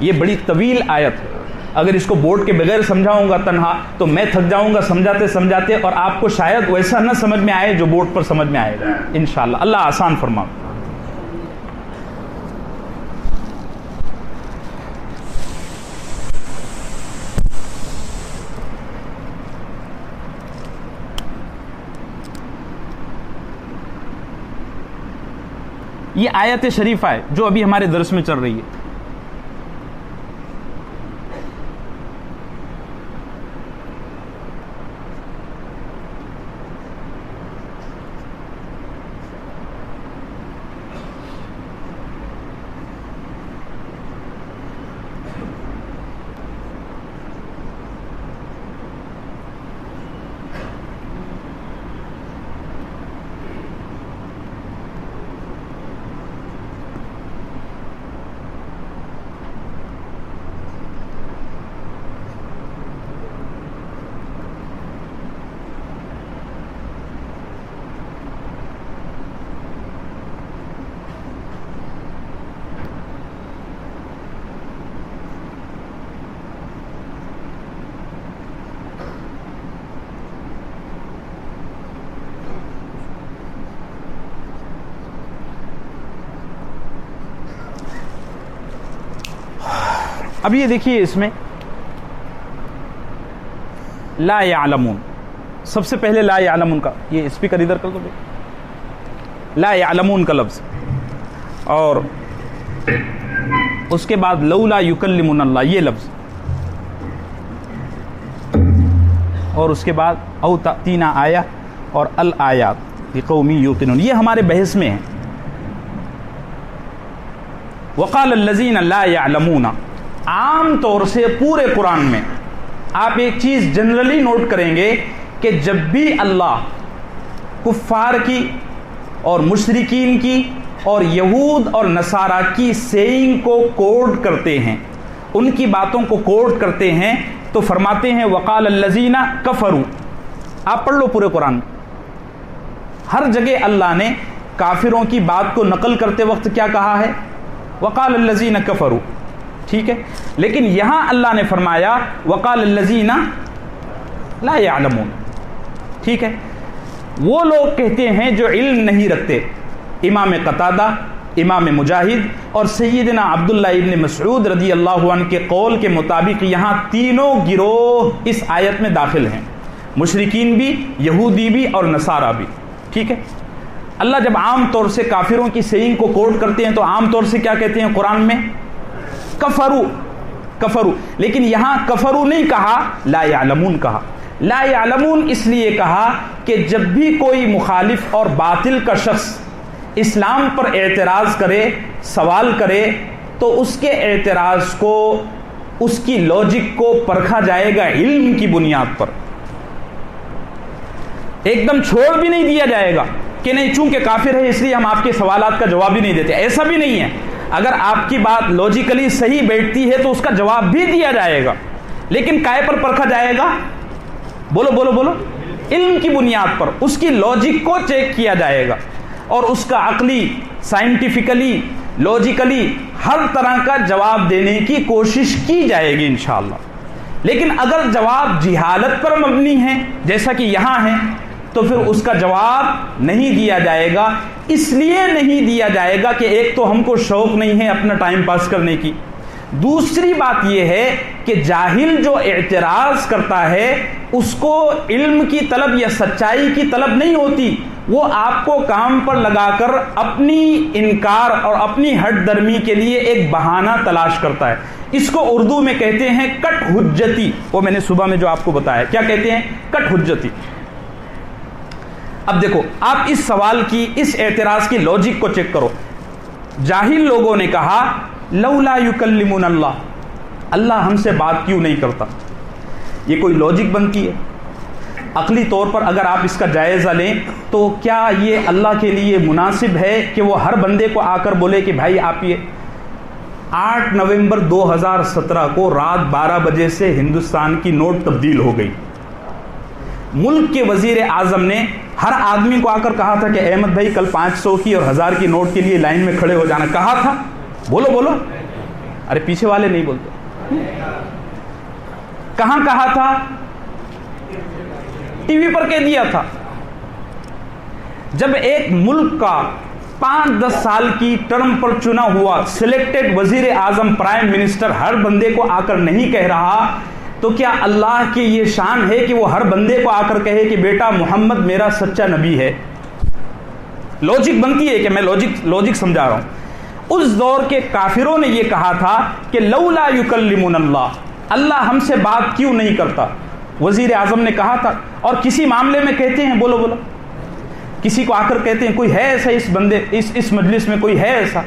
یہ بڑی طویل آیت ہے، اگر اس کو بورڈ کے بغیر سمجھاؤں گا تنہا تو میں تھک جاؤں گا سمجھاتے سمجھاتے، اور آپ کو شاید ویسا نہ سمجھ میں آئے جو بورڈ پر سمجھ میں آئے گا انشاءاللہ۔ اللہ آسان فرمائے۔ یہ آیت شریفہ ہے جو ابھی ہمارے درس میں چل رہی ہے۔ اب یہ دیکھیے، اس میں لا یعلمون، سب سے پہلے لا یعلمون کا، یہ اسپیکر ادھر کر دو بھائی، لا یعلمون کا لفظ، اور اس کے بعد لولا یکلمنا اللہ یہ لفظ، اور اس کے بعد او تأتینا آیہ اور الآیات لقوم یوقنون، یہ ہمارے بحث میں ہیں۔ وقال الذین لا یعلمون، عام طور سے پورے قرآن میں آپ ایک چیز جنرلی نوٹ کریں گے کہ جب بھی اللہ کفار کی اور مشرکین کی اور یہود اور نصارہ کی سیئنگ کو کوڈ کرتے ہیں، ان کی باتوں کو کوڈ کرتے ہیں، تو فرماتے ہیں وقال الذین کفروا۔ آپ پڑھ لو پورے قرآن میں، ہر جگہ اللہ نے کافروں کی بات کو نقل کرتے وقت کیا کہا ہے؟ وقال الذین کفروا، ٹھیک ہے؟ لیکن یہاں اللہ نے فرمایا وقال الذین لا یعلمون، ٹھیک ہے؟ وہ لوگ کہتے ہیں جو علم نہیں رکھتے۔ امام قتادہ، امام مجاہد اور سیدنا عبداللہ ابن مسعود رضی اللہ عنہ کے قول کے مطابق یہاں تینوں گروہ اس آیت میں داخل ہیں، مشرکین بھی، یہودی بھی اور نصارہ بھی، ٹھیک ہے؟ اللہ جب عام طور سے کافروں کی سیئنگ کو کوٹ کرتے ہیں تو عام طور سے کیا کہتے ہیں قرآن میں؟ کفروا، کفروا، لیکن یہاں کفروا نہیں کہا، لا یعلمون کہا۔ لا یعلمون اس لیے کہا کہ جب بھی کوئی مخالف اور باطل کا شخص اسلام پر اعتراض کرے، سوال کرے، تو اس کے اعتراض کو، اس کی لاجک کو پرکھا جائے گا علم کی بنیاد پر، ایک دم چھوڑ بھی نہیں دیا جائے گا کہ نہیں چونکہ کافر ہے اس لیے ہم آپ کے سوالات کا جواب بھی نہیں دیتے، ایسا بھی نہیں ہے۔ اگر آپ کی بات لاجیکلی صحیح بیٹھتی ہے تو اس کا جواب بھی دیا جائے گا، لیکن کائے پر پرکھا جائے گا؟ بولو بولو بولو، علم کی بنیاد پر اس کی لاجک کو چیک کیا جائے گا، اور اس کا عقلی، سائنٹیفکلی، لاجیکلی ہر طرح کا جواب دینے کی کوشش کی جائے گی انشاءاللہ۔ لیکن اگر جواب جہالت پر مبنی ہے جیسا کہ یہاں ہے تو پھر اس کا جواب نہیں دیا جائے گا۔ اس لیے نہیں دیا جائے گا کہ ایک تو ہم کو شوق نہیں ہے اپنا ٹائم پاس کرنے کی، دوسری بات یہ ہے کہ جاہل جو اعتراض کرتا ہے اس کو علم کی طلب یا سچائی کی طلب نہیں ہوتی، وہ آپ کو کام پر لگا کر اپنی انکار اور اپنی ہٹ درمی کے لیے ایک بہانہ تلاش کرتا ہے. اس کو اردو میں کہتے ہیں کٹ حجتی. وہ میں نے صبح میں جو آپ کو بتایا, کیا کہتے ہیں؟ کٹ حجتی. اب دیکھو, آپ اس سوال کی, اس اعتراض کی لوجک کو چیک کرو. جاہل لوگوں نے کہا لولا یکلمون اللہ, اللہ ہم سے بات کیوں نہیں کرتا. یہ کوئی لوجک بنتی ہے؟ عقلی طور پر اگر آپ اس کا جائزہ لیں تو کیا یہ اللہ کے لیے مناسب ہے کہ وہ ہر بندے کو آ کر بولے کہ بھائی آپ یہ 8 نومبر 2017 کو رات 12 بجے سے ہندوستان کی نوٹ تبدیل ہو گئی. ملک کے وزیر اعظم نے ہر آدمی کو آ کر کہا تھا کہ احمد بھائی کل 500 کی اور 1000 کی نوٹ کے لیے لائن میں کھڑے ہو جانا. کہا تھا؟ بولو بولو. ارے پیچھے والے نہیں بولتے. کہاں کہا تھا؟ ٹی وی پر کہہ دیا تھا. جب ایک ملک کا 5-10 سال کی ٹرم پر چنا ہوا سلیکٹڈ وزیر اعظم پرائم منسٹر ہر بندے کو آ کر نہیں کہہ رہا, تو کیا اللہ کی یہ شان ہے کہ وہ ہر بندے کو آ کر کہے کہ بیٹا محمد میرا سچا نبی ہے؟ لوجک بنتی ہے کہ میں لوجک سمجھا رہا ہوں. اس دور کے کافروں نے یہ کہا تھا کہ لولا یکلمون اللہ, اللہ ہم سے بات کیوں نہیں کرتا. وزیر اعظم نے کہا تھا. اور کسی معاملے میں کہتے ہیں, بولو بولو, کسی کو آ کر کہتے ہیں کوئی ہے ایسا اس بندے اس مجلس میں کوئی ہے ایسا؟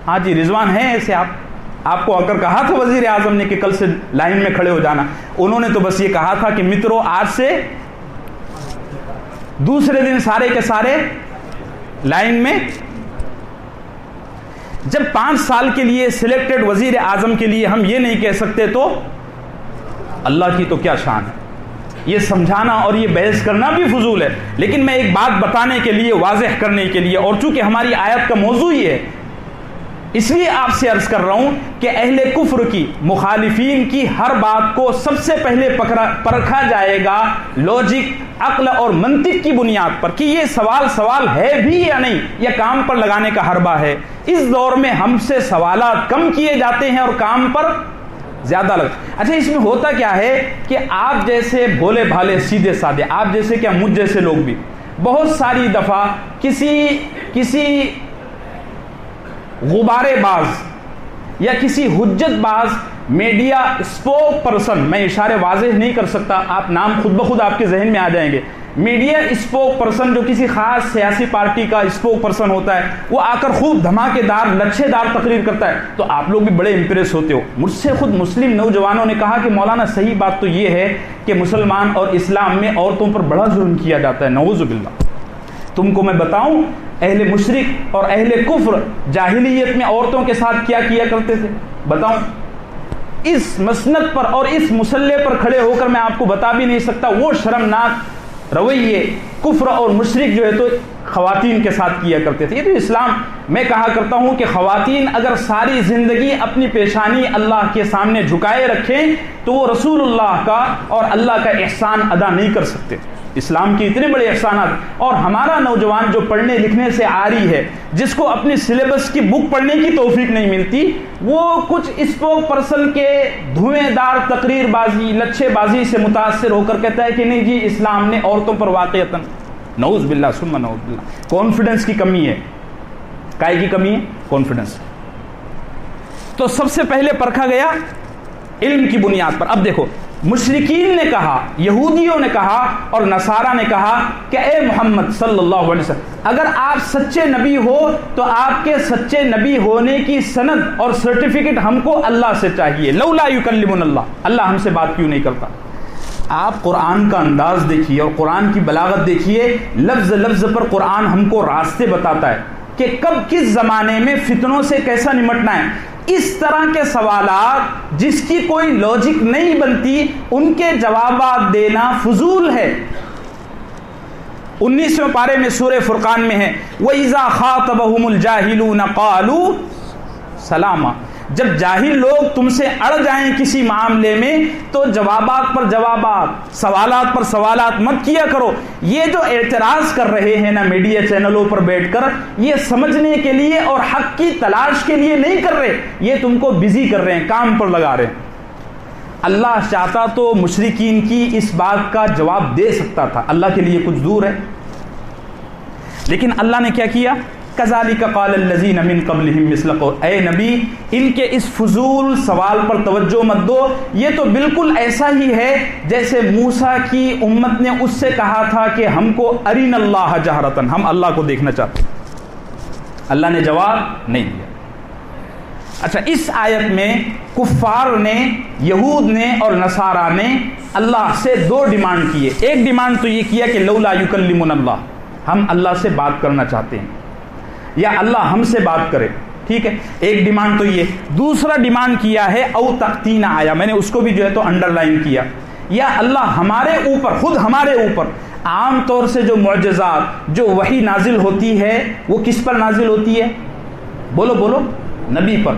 ہاں جی رضوان ہیں ایسے. آپ کو آ کر کہا تھا وزیر اعظم نے کہ کل سے لائن میں کھڑے ہو جانا؟ انہوں نے تو بس یہ کہا تھا کہ مترو آج سے دوسرے دن سارے کے سارے لائن میں. جب 5 سال کے لیے سلیکٹڈ وزیر اعظم کے لیے ہم یہ نہیں کہہ سکتے تو اللہ کی تو کیا شان ہے. یہ سمجھانا اور یہ بحث کرنا بھی فضول ہے. لیکن میں ایک بات بتانے کے لیے, واضح کرنے کے لیے, اور چونکہ ہماری آیت کا موضوع یہ ہے اس لیے آپ سے عرض کر رہا ہوں کہ اہل کفر کی, مخالفین کی ہر بات کو سب سے پہلے پرکھا جائے گا لاجک, عقل اور منطق کی بنیاد پر کہ یہ سوال ہے بھی یا نہیں, یا کام پر لگانے کا حربہ ہے. اس دور میں ہم سے سوالات کم کیے جاتے ہیں اور کام پر زیادہ اچھا اس میں ہوتا کیا ہے کہ آپ جیسے بھولے بھالے سیدھے سادے, آپ جیسے کیا مجھ جیسے لوگ بھی بہت ساری دفعہ کسی غبارے باز یا کسی حجت باز میڈیا اسپوک پرسن, میں اشارے واضح نہیں کر سکتا, آپ نام خود بخود آپ کے ذہن میں آ جائیں گے, میڈیا اسپوک پرسن جو کسی خاص سیاسی پارٹی کا اسپوک پرسن ہوتا ہے, وہ آ کر خوب دھماکے دار لچھے دار تقریر کرتا ہے تو آپ لوگ بھی بڑے امپریس ہوتے ہو. مجھ سے خود مسلم نوجوانوں نے کہا کہ مولانا صحیح بات تو یہ ہے کہ مسلمان اور اسلام میں عورتوں پر بڑا ظلم کیا جاتا ہے. نعوذ باللہ. تم کو میں بتاؤں اہل مشرک اور اہل کفر جاہلیت میں عورتوں کے ساتھ کیا کیا کرتے تھے, بتاؤں. اس مسند پر اور اس مسلح پر کھڑے ہو کر میں آپ کو بتا بھی نہیں سکتا وہ شرمناک رویے کفر اور مشرک جو ہے تو خواتین کے ساتھ کیا کرتے تھے. یہ تو اسلام, میں کہا کرتا ہوں کہ خواتین اگر ساری زندگی اپنی پیشانی اللہ کے سامنے جھکائے رکھیں تو وہ رسول اللہ کا اور اللہ کا احسان ادا نہیں کر سکتے. اسلام کے اتنے بڑے احسانات, اور ہمارا نوجوان جو پڑھنے لکھنے سے عاری ہے, جس کو اپنی سلیبس کی بک پڑھنے کی توفیق نہیں ملتی, وہ کچھ اسپوک پرسن کے دھویں دار تقریر بازی, لچھے بازی سے متاثر ہو کر کہتا ہے کہ نہیں جی اسلام نے عورتوں پر واقعتاً, نعوذ باللہ ثم نعوذ باللہ, کانفیڈنس کی کمی ہے. کائے کی کمی ہے؟ کانفیڈنس. تو سب سے پہلے پرکھا گیا علم کی بنیاد پر. اب دیکھو, مشرکین نے کہا, یہودیوں نے کہا اور نصارہ نے کہا کہ اے محمد صلی اللہ علیہ وسلم, اگر آپ سچے نبی ہو تو آپ کے سچے نبی ہونے کی سند اور سرٹیفکیٹ ہم کو اللہ سے چاہیے. لولا یکلمون اللہ, اللہ ہم سے بات کیوں نہیں کرتا. آپ قرآن کا انداز دیکھیے اور قرآن کی بلاغت دیکھیے, لفظ لفظ پر قرآن ہم کو راستے بتاتا ہے کہ کب کس زمانے میں فتنوں سے کیسا نمٹنا ہے. اس طرح کے سوالات جس کی کوئی لاجک نہیں بنتی, ان کے جوابات دینا فضول ہے. 19ویں پارے میں سورہ فرقان میں ہے وَإِذَا خَاطَبَهُمُ الْجَاهِلُونَ قَالُوا سَلَامًا. جب جاہل لوگ تم سے اڑ جائیں کسی معاملے میں تو جوابات پر جوابات, سوالات پر سوالات مت کیا کرو. یہ جو اعتراض کر رہے ہیں نا میڈیا چینلوں پر بیٹھ کر, یہ سمجھنے کے لیے اور حق کی تلاش کے لیے نہیں کر رہے, یہ تم کو بزی کر رہے ہیں, کام پر لگا رہے ہیں. اللہ چاہتا تو مشرکین کی اس بات کا جواب دے سکتا تھا, اللہ کے لیے کچھ دور ہے. لیکن اللہ نے کیا کیا؟ کذالک قال الذین من قبلہم مثل قول، اے نبی ان کے اس فضول سوال پر توجہ مت دو، یہ تو بالکل ایسا ہی ہے جیسے موسیٰ کی امت نے اس سے کہا تھا کہ ہم کو ارین اللہ جہرتن، ہم اللہ کو دیکھنا چاہتے ہیں۔ اللہ نے جواب نہیں دیا۔ اچھا، اس آیت میں کفار نے، یہود نے اور نصارہ نے اللہ سے دو ڈیمانڈ کیے۔ ایک ڈیمانڈ تو یہ کیا کہ لولا یکلمنا اللہ، ہم اللہ سے بات کرنا چاہتے ہیں یا اللہ ہم سے بات کرے، ٹھیک ہے، ایک ڈیمانڈ تو یہ۔ دوسرا ڈیمانڈ کیا ہے او تأتینا آیا، میں نے اس کو بھی جو ہے تو انڈر لائن کیا، یا اللہ ہمارے اوپر، خود ہمارے اوپر عام طور سے جو معجزات، جو وحی نازل ہوتی ہے وہ کس پر نازل ہوتی ہے؟ بولو بولو، نبی پر۔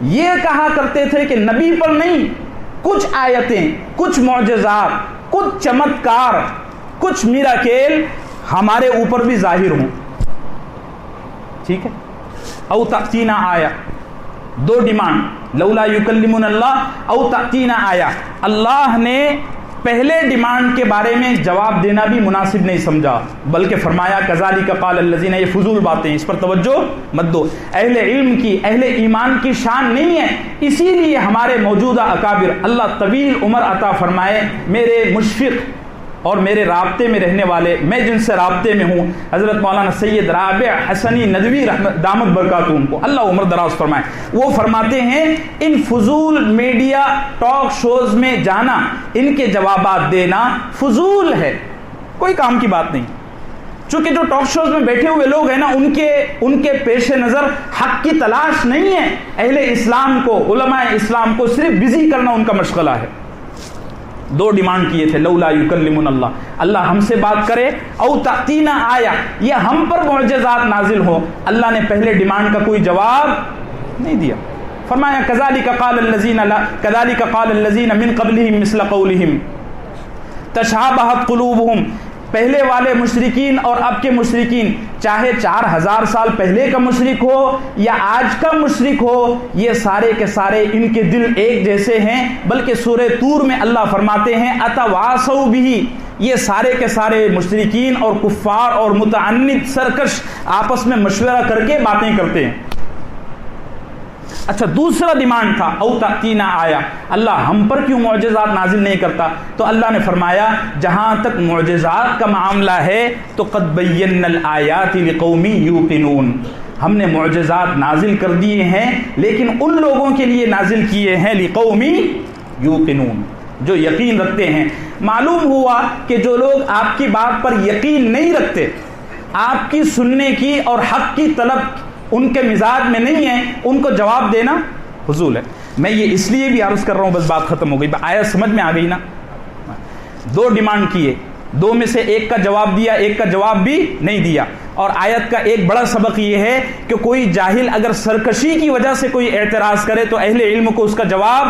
یہ کہا کرتے تھے کہ نبی پر نہیں، کچھ آیتیں، کچھ معجزات، کچھ چمتکار، کچھ میراکل ہمارے اوپر بھی ظاہر ہوں، ٹھیک ہے۔ او تأتینا آیا، دو ڈیمانڈ، لولا یکلمنا اللہ او تأتینا آیا۔ اللہ نے پہلے ڈیمانڈ کے بارے میں جواب دینا بھی مناسب نہیں سمجھا، بلکہ فرمایا کذالک قال الذین، یہ فضول باتیں، اس پر توجہ مت دو، اہل علم کی، اہل ایمان کی شان نہیں ہے، اسی لیے ہمارے موجودہ اکابر، اللہ طویل عمر عطا فرمائے، میرے مشفق اور میرے رابطے میں رہنے والے، میں جن سے رابطے میں ہوں، حضرت مولانا سید رابع حسنی ندوی دامت برکاتہم کو اللہ عمر دراز فرمائے، وہ فرماتے ہیں ان فضول میڈیا ٹاک شوز میں جانا، ان کے جوابات دینا فضول ہے، کوئی کام کی بات نہیں، چونکہ جو ٹاک شوز میں بیٹھے ہوئے لوگ ہیں نا، ان کے پیش نظر حق کی تلاش نہیں ہے، اہل اسلام کو، علماء اسلام کو صرف بزی کرنا ان کا مشغلہ ہے۔ دو ڈیمانڈ کیے تھے، لولا یکلمنا اللہ، اللہ ہم سے بات کرے، او تأتینا آیا، یا ہم پر معجزات نازل ہو۔ اللہ نے پہلے ڈیمانڈ کا کوئی جواب نہیں دیا، فرمایا کذالک قال الذین من قبلہم مثل قولہم تشابہت قلوبہم، پہلے والے مشرکین اور اب کے مشرکین، چاہے 4000 سال پہلے کا مشرک ہو یا آج کا مشرک ہو، یہ سارے کے سارے ان کے دل ایک جیسے ہیں، بلکہ سورہ طور میں اللہ فرماتے ہیں اتواصوا بہ، یہ سارے کے سارے مشرکین اور کفار اور متعنت سرکش آپس میں مشورہ کر کے باتیں کرتے ہیں۔ اچھا، دوسرا ڈیمانڈ تھا او تأتینا آیا، اللہ ہم پر کیوں معجزات نازل نہیں کرتا؟ تو اللہ نے فرمایا جہاں تک معجزات کا معاملہ ہے تو قد بینا الآیات لقوم یوقنون، ہم نے معجزات نازل کر دیے ہیں، لیکن ان لوگوں کے لیے نازل کیے ہیں لقوم یوقنون، جو یقین رکھتے ہیں۔ معلوم ہوا کہ جو لوگ آپ کی بات پر یقین نہیں رکھتے، آپ کی سننے کی اور حق کی طلب ان کے مزاج میں نہیں ہے، ان کو جواب دینا فضول ہے۔ میں یہ اس لیے بھی عرض کر رہا ہوں، بس بات ختم ہو گئی، آیت سمجھ میں آ گئی نا؟ دو ڈیمانڈ کیے، دو میں سے ایک کا جواب دیا، ایک کا جواب بھی نہیں دیا، اور آیت کا ایک بڑا سبق یہ ہے کہ کوئی جاہل اگر سرکشی کی وجہ سے کوئی اعتراض کرے تو اہل علم کو اس کا جواب،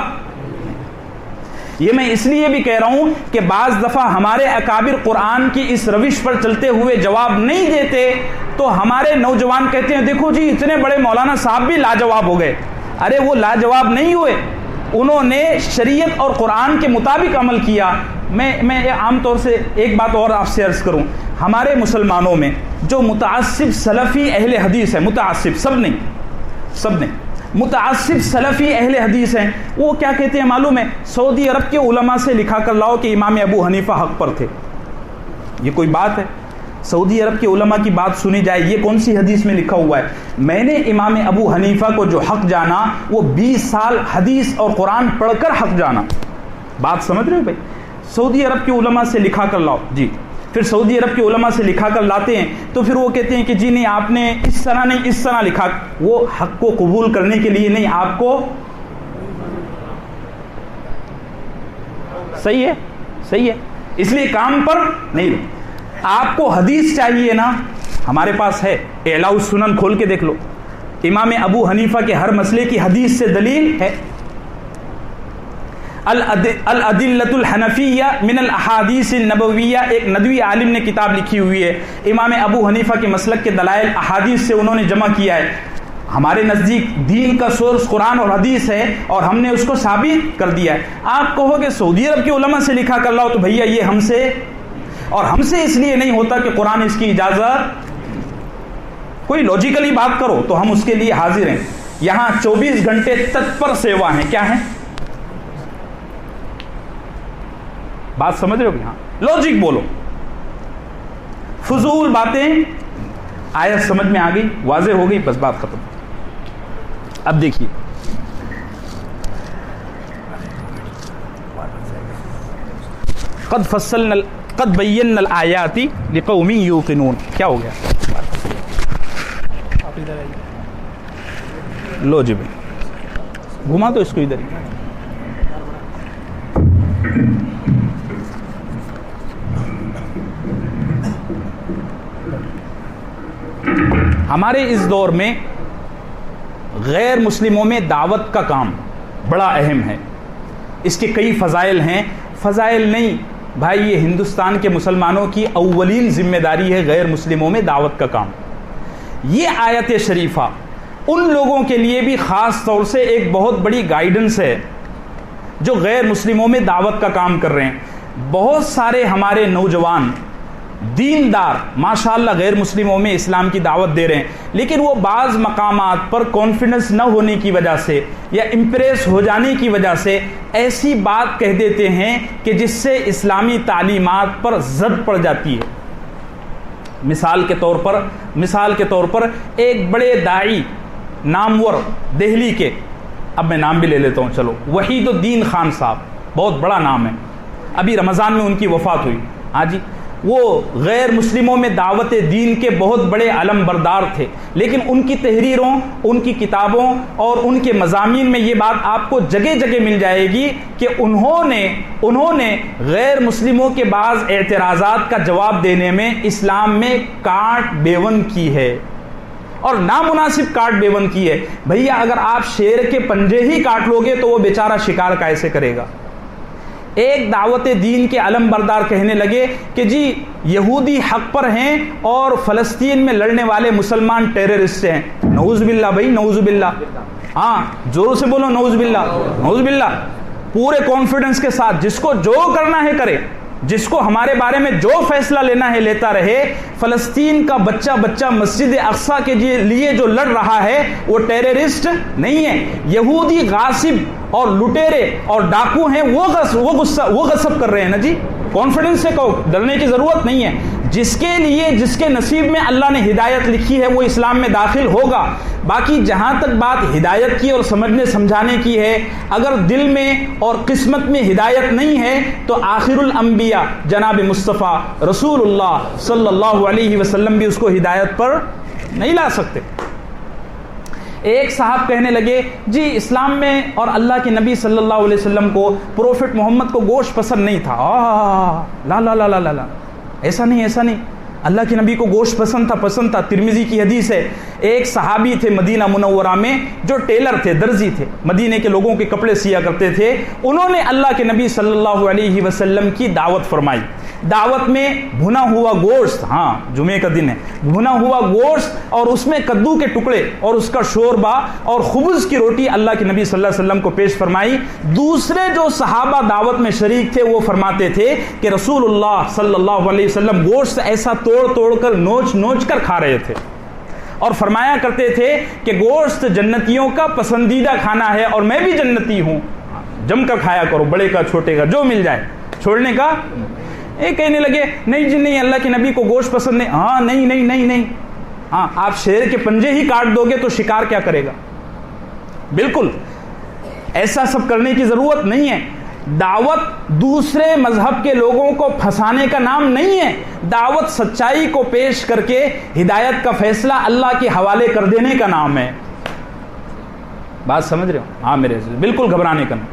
یہ میں اس لیے بھی کہہ رہا ہوں کہ بعض دفعہ ہمارے اکابر قرآن کی اس روش پر چلتے ہوئے جواب نہیں دیتے تو ہمارے نوجوان کہتے ہیں دیکھو جی اتنے بڑے مولانا صاحب بھی لاجواب ہو گئے۔ ارے وہ لاجواب نہیں ہوئے، انہوں نے شریعت اور قرآن کے مطابق عمل کیا۔ میں عام طور سے ایک بات اور آپ سے عرض کروں، ہمارے مسلمانوں میں جو متعصب سلفی اہل حدیث ہیں، متعصب سب نہیں، متعصب سلفی اہل حدیث ہیں، وہ کیا کہتے ہیں معلوم ہے؟ سعودی عرب کے علماء سے لکھا کر لاؤ کہ امام ابو حنیفہ حق پر تھے۔ یہ کوئی بات ہے؟ سعودی عرب کے علماء کی بات سنی جائے، یہ کون سی حدیث میں لکھا ہوا ہے؟ میں نے امام ابو حنیفہ کو جو حق جانا وہ 20 سال حدیث اور قرآن پڑھ کر حق جانا۔ بات سمجھ رہے ہو بھائی؟ سعودی عرب کے علماء سے لکھا کر لاؤ جی، پھر سعودی عرب کے علماء سے لکھا کر لاتے ہیں تو پھر وہ کہتے ہیں کہ جی نہیں آپ نے اس طرح نہیں اس طرح لکھا، وہ حق کو قبول کرنے کے لیے نہیں، آپ کو صحیح ہے، اس لیے کام پر نہیں۔ آپ کو حدیث چاہیے نا، ہمارے پاس ہے، اعلاء السنن کھول کے دیکھ لو، امام ابو حنیفہ کے ہر مسئلے کی حدیث سے دلیل ہے۔ الادلۃ الحنفیہ من الاحادیث النبویہ، ایک ندوی عالم نے کتاب لکھی ہوئی ہے، امام ابو حنیفہ کے مسلک کے دلائل احادیث سے انہوں نے جمع کیا ہے۔ ہمارے نزدیک دین کا سورس قرآن اور حدیث ہے اور ہم نے اس کو ثابت کر دیا ہے۔ آپ کہو کہ سعودی عرب کے علماء سے لکھا کر لاؤ، تو بھیا یہ ہم سے، اور ہم سے اس لیے نہیں ہوتا کہ قرآن اس کی اجازت کوئی لاجیکلی بات کرو تو ہم اس کے لیے حاضر ہیں. یہاں 24 گھنٹے تتپر سیوا ہیں. کیا ہیں؟ بات سمجھ رہے ہو؟ یہاں لاجک بولو. فضول باتیں. آیت سمجھ میں آ گئی، واضح ہو گئی، بس بات ختم. اب دیکھیے قد بینا الآیات لقوم یوقنون. کیا ہو گیا؟ لو جی بھائی گھما تو اس کو ادھر ہی. ہمارے اس دور میں غیر مسلموں میں دعوت کا کام بڑا اہم ہے. اس کے کئی فضائل ہیں. فضائل نہیں بھائی، یہ ہندوستان کے مسلمانوں کی اولین ذمہ داری ہے غیر مسلموں میں دعوت کا کام. یہ آیت شریفہ ان لوگوں کے لیے بھی خاص طور سے ایک بہت بڑی گائیڈنس ہے جو غیر مسلموں میں دعوت کا کام کر رہے ہیں. بہت سارے ہمارے نوجوان دیندار ماشاءاللہ غیر مسلموں میں اسلام کی دعوت دے رہے ہیں، لیکن وہ بعض مقامات پر کانفیڈنس نہ ہونے کی وجہ سے یا امپریس ہو جانے کی وجہ سے ایسی بات کہہ دیتے ہیں کہ جس سے اسلامی تعلیمات پر زد پڑ جاتی ہے. مثال کے طور پر ایک بڑے داعی نامور دہلی کے، اب میں نام بھی لے لیتا ہوں، چلو، وحید الدین خان صاحب، بہت بڑا نام ہے. ابھی رمضان میں ان کی وفات ہوئی. ہاں جی، وہ غیر مسلموں میں دعوت دین کے بہت بڑے علم بردار تھے، لیکن ان کی تحریروں، ان کی کتابوں اور ان کے مضامین میں یہ بات آپ کو جگہ جگہ مل جائے گی کہ انہوں نے غیر مسلموں کے بعض اعتراضات کا جواب دینے میں اسلام میں کاٹ بیون کی ہے، اور نامناسب کاٹ بیون کی ہے. بھیا اگر آپ شیر کے پنجے ہی کاٹ لو گے تو وہ بیچارہ شکار کیسے کرے گا؟ ایک دعوت دین کے علم بردار کہنے لگے کہ جی یہودی حق پر ہیں اور فلسطین میں لڑنے والے مسلمان ٹیررسٹ ہیں. نعوذ باللہ بھائی، نعوذ باللہ. ہاں زور سے بولو نعوذ باللہ، نعوذ باللہ. پورے کانفیڈنس کے ساتھ جس کو جو کرنا ہے کرے، جس کو ہمارے بارے میں جو فیصلہ لینا ہے لیتا رہے. فلسطین کا بچہ مسجد اقصیٰ کے لیے جو لڑ رہا ہے وہ ٹیررسٹ نہیں ہے. یہودی غاصب اور لٹیرے اور ڈاکو ہیں، وہ غصب کر رہے ہیں نا جی. کانفیڈنس سے کہو، ڈرنے کی ضرورت نہیں ہے. جس کے نصیب میں اللہ نے ہدایت لکھی ہے وہ اسلام میں داخل ہوگا. باقی جہاں تک بات ہدایت کی اور سمجھنے سمجھانے کی ہے، اگر دل میں اور قسمت میں ہدایت نہیں ہے تو آخر الانبیاء جناب مصطفیٰ رسول اللہ صلی اللہ علیہ وسلم بھی اس کو ہدایت پر نہیں لا سکتے. ایک صاحب کہنے لگے جی اسلام میں اور اللہ کے نبی صلی اللہ علیہ وسلم کو، پروفٹ محمد کو گوشت پسند نہیں تھا. لا لا لا لا لا، ایسا نہیں. اللہ کے نبی کو گوشت پسند تھا. ترمذی کی حدیث ہے، ایک صحابی تھے مدینہ منورہ میں جو ٹیلر تھے، درزی تھے، مدینے کے لوگوں کے کپڑے سیا کرتے تھے. انہوں نے اللہ کے نبی صلی اللہ علیہ وسلم کی دعوت فرمائی. دعوت میں بھنا ہوا گوشت، ہاں جمعے کا دن ہے، بھنا ہوا گوشت اور اس میں کدو کے ٹکڑے اور اس کا شوربہ اور خبز کی روٹی اللہ کے نبی صلی اللہ علیہ وسلم کو پیش فرمائی. دوسرے جو صحابہ دعوت میں شریک تھے وہ فرماتے تھے کہ رسول اللہ صلی اللہ علیہ وسلم گوشت ایسا توڑ کر نوچ کر کھا رہے تھے، اور فرمایا کرتے تھے کہ گوشت جنتیوں کا پسندیدہ کھانا ہے اور میں بھی جنتی ہوں، جم کر کھایا کرو، بڑے کا چھوٹے کا جو مل جائے، چھوڑنے کا. ایک کہنے لگے نہیں جی نہیں، اللہ کے نبی کو گوشت پسند نہیں. ہاں نہیں. ہاں آپ شیر کے پنجے ہی کاٹ دو گے تو شکار کیا کرے گا؟ بالکل ایسا سب کرنے کی ضرورت نہیں ہے. دعوت دوسرے مذہب کے لوگوں کو پھنسانے کا نام نہیں ہے. دعوت سچائی کو پیش کر کے ہدایت کا فیصلہ اللہ کے حوالے کر دینے کا نام ہے. بات سمجھ رہے ہو؟ ہاں میرے سے بالکل گھبرانے کا نہیں.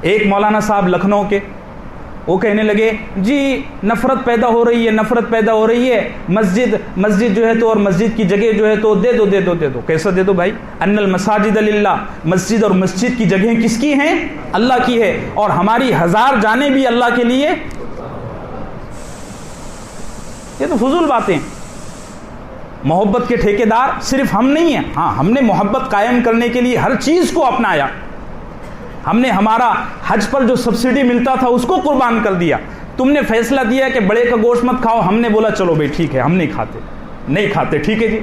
ایک مولانا صاحب لکھنؤ کے، وہ کہنے لگے جی نفرت پیدا ہو رہی ہے، مسجد جو ہے تو اور مسجد کی جگہ جو ہے تو دے دو. کیسا دے دو بھائی؟ ان المساجد للہ، مسجد اور مسجد کی جگہیں کس کی ہیں؟ اللہ کی ہے، اور ہماری 1000 جانیں بھی اللہ کے لیے. یہ تو فضول باتیں. محبت کے ٹھیکیدار صرف ہم نہیں ہیں. ہاں ہم نے محبت قائم کرنے کے لیے ہر چیز کو اپنایا. ہم نے ہمارا حج پر جو سبسڈی ملتا تھا اس کو قربان کر دیا. تم نے فیصلہ دیا کہ بڑے کا گوشت مت کھاؤ، ہم نے بولا چلو بھائی ٹھیک ہے، ہم نہیں کھاتے. نہیں کھاتے، ٹھیک ہے جی،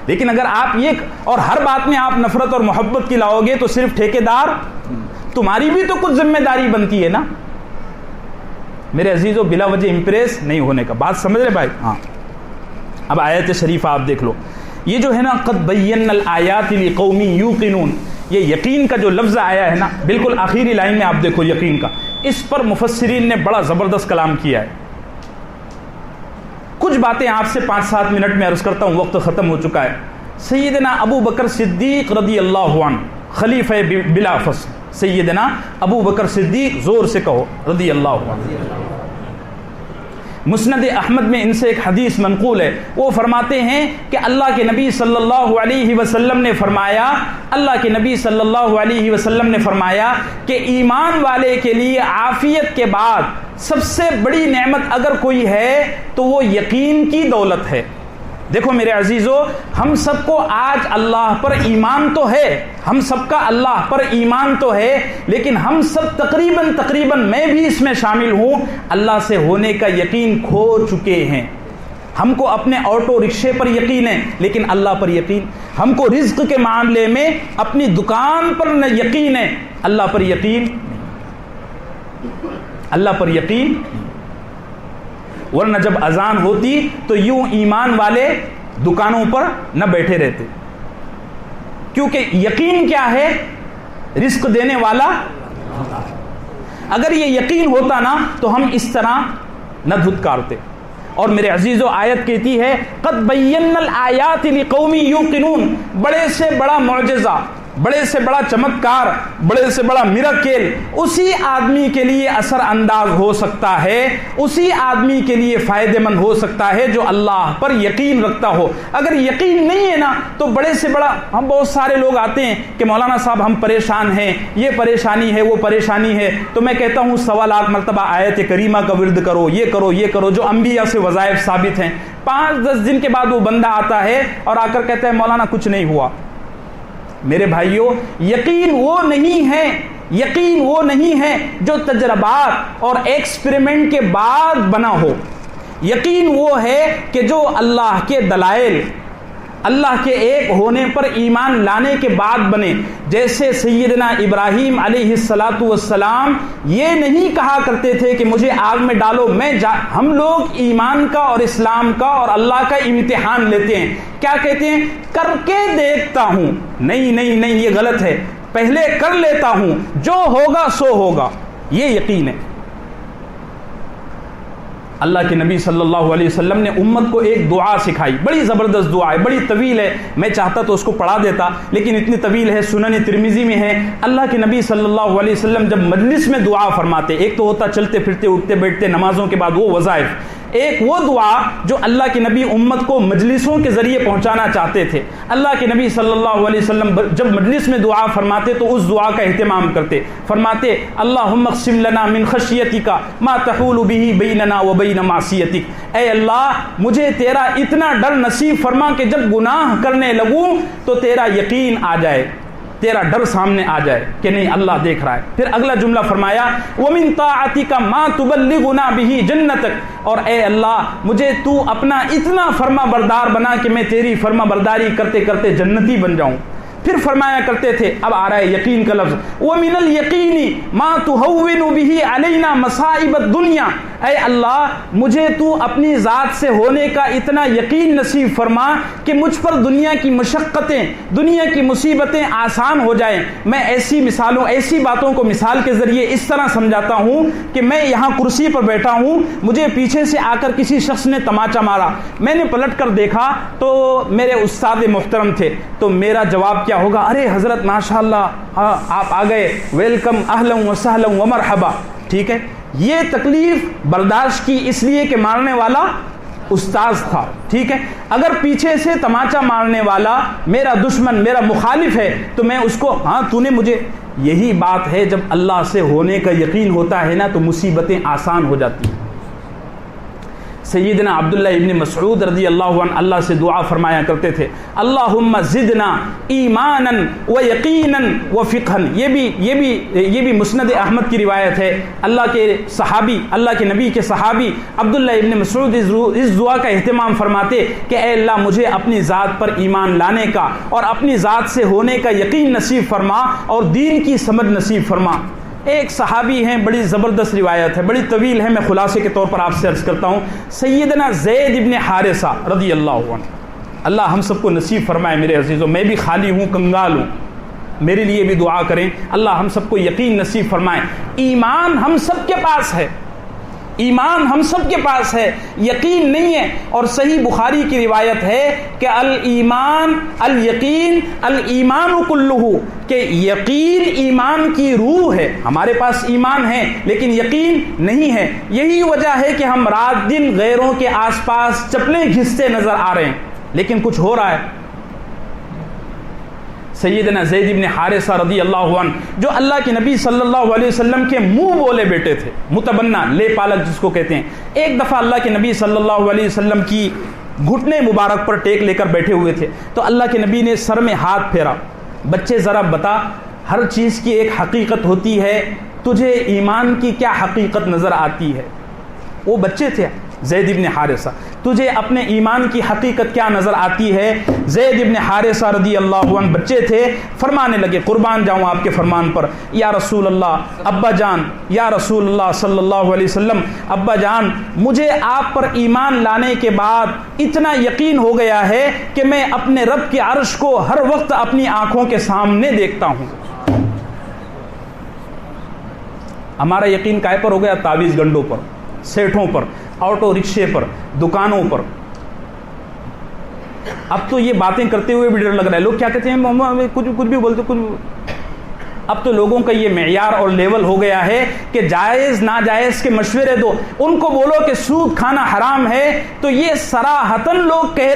لیکن اگر آپ یہ اور ہر بات میں آپ نفرت اور محبت کی لاؤ گے تو صرف ٹھیکیدار، تمہاری بھی تو کچھ ذمہ داری بنتی ہے نا میرے عزیزو، بلا وجہ امپریس نہیں ہونے کا. بات سمجھ رہے بھائی؟ ہاں. اب آیت شریف آپ دیکھ لو، یہ جو ہے نا قد بینا الآیات لقوم یوقنون، یہ یقین کا جو لفظ آیا ہے نا بالکل آخری لائن میں آپ دیکھو یقین کا، اس پر مفسرین نے بڑا زبردست کلام کیا ہے. کچھ باتیں آپ سے 5-7 منٹ میں عرض کرتا ہوں، وقت ختم ہو چکا ہے. سیدنا ابو بکر صدیق رضی اللہ عنہ، خلیفہ بلا فصل سیدنا ابو بکر صدیق، زور سے کہو رضی اللہ عنہ. مسند احمد میں ان سے ایک حدیث منقول ہے، وہ فرماتے ہیں کہ اللہ کے نبی صلی اللہ علیہ وسلم نے فرمایا، اللہ کے نبی صلی اللہ علیہ وسلم نے فرمایا کہ ایمان والے کے لیے عافیت کے بعد سب سے بڑی نعمت اگر کوئی ہے تو وہ یقین کی دولت ہے. دیکھو میرے عزیزو، ہم سب کو آج اللہ پر ایمان تو ہے، ہم سب کا اللہ پر ایمان تو ہے، لیکن ہم سب تقریباً میں بھی اس میں شامل ہوں، اللہ سے ہونے کا یقین کھو چکے ہیں. ہم کو اپنے آٹو رکشے پر یقین ہے لیکن اللہ پر یقین، ہم کو رزق کے معاملے میں اپنی دکان پر یقین ہے، اللہ پر یقین، اللہ پر یقین. ورنہ جب اذان ہوتی تو یوں ایمان والے دکانوں پر نہ بیٹھے رہتے، کیونکہ یقین کیا ہے؟ رزق دینے والا. اگر یہ یقین ہوتا نا تو ہم اس طرح نہ دھتکارتے. اور میرے عزیزو، آیت کہتی ہے قد بینا الآیات لقوم یوقنون، بڑے سے بڑا معجزہ، بڑے سے بڑا چمتکار، بڑے سے بڑا میراکل اسی آدمی کے لیے اثر انداز ہو سکتا ہے، اسی آدمی کے لیے فائدہ مند ہو سکتا ہے جو اللہ پر یقین رکھتا ہو. اگر یقین نہیں ہے نا تو بڑے سے بڑا، ہم بہت سارے لوگ آتے ہیں کہ مولانا صاحب ہم پریشان ہیں، یہ پریشانی ہے، وہ پریشانی ہے، تو میں کہتا ہوں 1.25 مرتبہ آیت کریمہ کا ورد کرو، یہ کرو، یہ کرو، جو انبیاء سے وظائف ثابت ہیں. 5-10 دن کے بعد وہ بندہ آتا ہے اور آ کر کہتا ہے مولانا کچھ نہیں ہوا. میرے بھائیوں، یقین وہ نہیں ہے، یقین وہ نہیں ہے جو تجربات اور ایکسپیریمنٹ کے بعد بنا ہو. یقین وہ ہے کہ جو اللہ کے دلائل، اللہ کے ایک ہونے پر ایمان لانے کے بعد بنے. جیسے سیدنا ابراہیم علیہ السلام یہ نہیں کہا کرتے تھے کہ مجھے آگ میں ڈالو، ہم لوگ ایمان کا اور اسلام کا اور اللہ کا امتحان لیتے ہیں. کیا کہتے ہیں؟ کر کے دیکھتا ہوں. نہیں، یہ غلط ہے، پہلے کر لیتا ہوں، جو ہوگا سو ہوگا. یہ یقین ہے. اللہ کے نبی صلی اللہ علیہ وسلم نے امت کو ایک دعا سکھائی، بڑی زبردست دعا ہے، بڑی طویل ہے، میں چاہتا تو اس کو پڑھا دیتا لیکن اتنی طویل ہے، سنن ترمذی میں ہے. اللہ کے نبی صلی اللہ علیہ وسلم جب مجلس میں دعا فرماتے، ایک تو ہوتا چلتے پھرتے اٹھتے بیٹھتے نمازوں کے بعد وہ وظائف، ایک وہ دعا جو اللہ کے نبی امت کو مجلسوں کے ذریعے پہنچانا چاہتے تھے. اللہ کے نبی صلی اللہ علیہ وسلم جب مجلس میں دعا فرماتے تو اس دعا کا اہتمام کرتے، فرماتے اللہم اقسم لنا من خشیتک ما تحول به بیننا وبین معصیتک. اے اللہ مجھے تیرا اتنا ڈر نصیب فرما کہ جب گناہ کرنے لگوں تو تیرا یقین آ جائے، تیرا ڈر سامنے آ جائے کہ نہیں اللہ دیکھ رہا ہے. پھر اگلا جملہ فرمایا وَمِن طَاعَتِكَ مَا تُبَلِّغُنَا بِهِ جَنَّتَكَ، اور اے اللہ مجھے تو اپنا اتنا فرما بردار بنا کہ میں تیری فرما برداری کرتے کرتے جنتی بن جاؤں. پھر فرمایا کرتے تھے، اب آ رہا ہے یقین کا لفظ، وَمِنَ الْيَقِينِ مَا تُهَوِّنُ بِهِ عَلَيْنَا مَصَائِبَ الدُّنْيَا، اے اللہ مجھے تو اپنی ذات سے ہونے کا اتنا یقین نصیب فرما کہ مجھ پر دنیا کی مشقتیں، دنیا کی مصیبتیں آسان ہو جائیں. میں ایسی مثالوں، ایسی باتوں کو مثال کے ذریعے اس طرح سمجھاتا ہوں کہ میں یہاں کرسی پر بیٹھا ہوں، مجھے پیچھے سے آ کر کسی شخص نے تماچا مارا، میں نے پلٹ کر دیکھا تو میرے استاد محترم تھے، تو میرا جواب کیا ہوگا؟ ارے حضرت ماشاءاللہ آپ آ گئے، ویلکم، اہلا و سہلا و مرحبا. ٹھیک ہے، یہ تکلیف برداشت کی اس لیے کہ مارنے والا استاذ تھا. ٹھیک ہے، اگر پیچھے سے تماچا مارنے والا میرا دشمن، میرا مخالف ہے تو میں اس کو ہاں تو نے مجھے، یہی بات ہے جب اللہ سے ہونے کا یقین ہوتا ہے نا تو مصیبتیں آسان ہو جاتی ہیں. سیدنا عبداللہ ابن مسعود رضی اللہ عنہ اللہ سے دعا فرمایا کرتے تھے، اللہم زدنا ایمانا و یقینا و فقہا۔ یہ بھی مسند احمد کی روایت ہے۔ اللہ کے صحابی، اللہ کے نبی کے صحابی عبداللہ ابن مسعود اس دعا کا اہتمام فرماتے کہ اے اللہ مجھے اپنی ذات پر ایمان لانے کا اور اپنی ذات سے ہونے کا یقین نصیب فرما اور دین کی سمجھ نصیب فرما۔ ایک صحابی ہیں، بڑی زبردست روایت ہے، بڑی طویل ہے، میں خلاصے کے طور پر آپ سے عرض کرتا ہوں۔ سیدنا زید ابن حارثہ رضی اللہ عنہ، اللہ ہم سب کو نصیب فرمائے میرے عزیزوں، میں بھی خالی ہوں، کنگال ہوں، میرے لیے بھی دعا کریں، اللہ ہم سب کو یقین نصیب فرمائے۔ ایمان ہم سب کے پاس ہے، ایمان ہم سب کے پاس ہے، یقین نہیں ہے۔ اور صحیح بخاری کی روایت ہے کہ الایمان الیقین الایمان کلہ، کہ یقین ایمان کی روح ہے۔ ہمارے پاس ایمان ہے لیکن یقین نہیں ہے۔ یہی وجہ ہے کہ ہم رات دن غیروں کے آس پاس چپلیں گھستے نظر آ رہے ہیں لیکن کچھ ہو رہا ہے۔ سیدنا زید ابن حارثہ رضی اللہ عنہ جو اللہ کے نبی صلی اللہ علیہ وسلم کے منہ بولے بیٹے تھے، متبنہ، لے پالک جس کو کہتے ہیں، ایک دفعہ اللہ کے نبی صلی اللہ علیہ وسلم کی گھٹنے مبارک پر ٹیک لے کر بیٹھے ہوئے تھے تو اللہ کے نبی نے سر میں ہاتھ پھیرا، بچے ذرا بتا، ہر چیز کی ایک حقیقت ہوتی ہے، تجھے ایمان کی کیا حقیقت نظر آتی ہے؟ وہ بچے تھے، زید ابن حارثہ، تجھے اپنے ایمان کی حقیقت کیا نظر آتی ہے؟ زید ابن حارثہ رضی اللہ عنہ بچے تھے، فرمانے لگے، قربان جاؤں آپ کے فرمان پر، یا رسول اللہ، ابا جان، یا رسول اللہ صلی اللہ علیہ وسلم، ابا جان، مجھے آپ پر ایمان لانے کے بعد اتنا یقین ہو گیا ہے کہ میں اپنے رب کے عرش کو ہر وقت اپنی آنکھوں کے سامنے دیکھتا ہوں۔ ہمارا یقین کائے پر ہو گیا؟ تعویذ گنڈوں پر، سیٹھوں پر، آٹو رکشے پر، دکانوں پر۔ اب تو یہ باتیں کرتے ہوئے بھی ڈر لگ رہا ہے، لوگ کیا کہتے ہیں، کچھ بھی بولتے کچھ۔ اب تو لوگوں کا یہ معیار اور لیول ہو گیا ہے کہ جائز ناجائز کے مشورے دو، ان کو بولو کہ سود کھانا حرام ہے تو یہ صراحتاً لوگ کہہ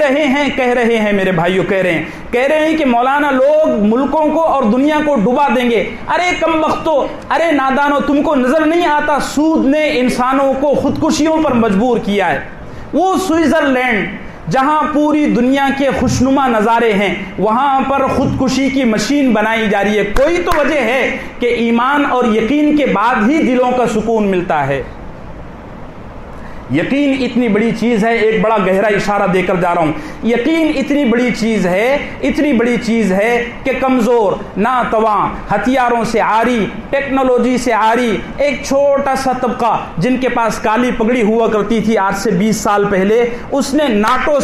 رہے ہیں میرے بھائیوں، کہہ رہے ہیں کہ مولانا لوگ ملکوں کو اور دنیا کو ڈبا دیں گے۔ ارے کم بختو، ارے نادانو، تم کو نظر نہیں آتا سود نے انسانوں کو خودکشیوں پر مجبور کیا ہے؟ وہ سوئٹزرلینڈ جہاں پوری دنیا کے خوشنما نظارے ہیں وہاں پر خودکشی کی مشین بنائی جا رہی ہے۔ کوئی تو وجہ ہے کہ ایمان اور یقین کے بعد ہی دلوں کا سکون ملتا ہے۔ یقین اتنی بڑی چیز ہے، ایک بڑا گہرا اشارہ دے کر جا رہا ہوں، یقین اتنی بڑی چیز ہے کہ کمزور، ناتواں، ہتھیاروں سے عاری، ٹیکنالوجی سے عاری ایک چھوٹا سا طبقہ جن کے پاس کالی پگڑی ہوا کرتی تھی آج سے 20 سال پہلے، اس نے ناٹو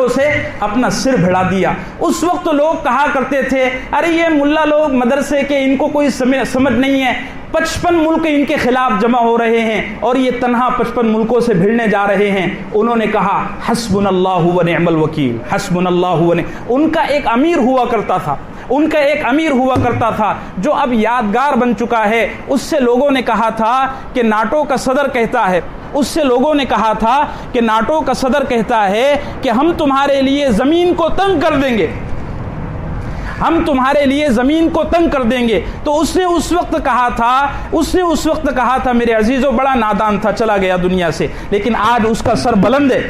سے اپنا سر بھڑا دیا۔ اس وقت لوگ کہا کرتے تھے ارے یہ ملا لوگ مدرسے کے، ان کو کوئی سمجھ نہیں ہے، 55 ملک ان کے خلاف جمع ہو رہے ہیں اور یہ تنہا 55 ملکوں سے بھیڑنے جا رہے ہیں۔ انہوں نے کہا حسبنا اللہ و نعم الوکیل، حسبنا اللہ و نعم۔ ان کا ایک امیر ہوا کرتا تھا جو اب یادگار بن چکا ہے۔ اس سے لوگوں نے کہا تھا کہ ناٹو کا صدر کہتا ہے کہ ہم تمہارے لیے زمین کو تنگ کر دیں گے، تو اس نے اس وقت کہا تھا میرے عزیزوں، بڑا نادان تھا، چلا گیا دنیا سے، لیکن آج اس کا سر بلند ہے،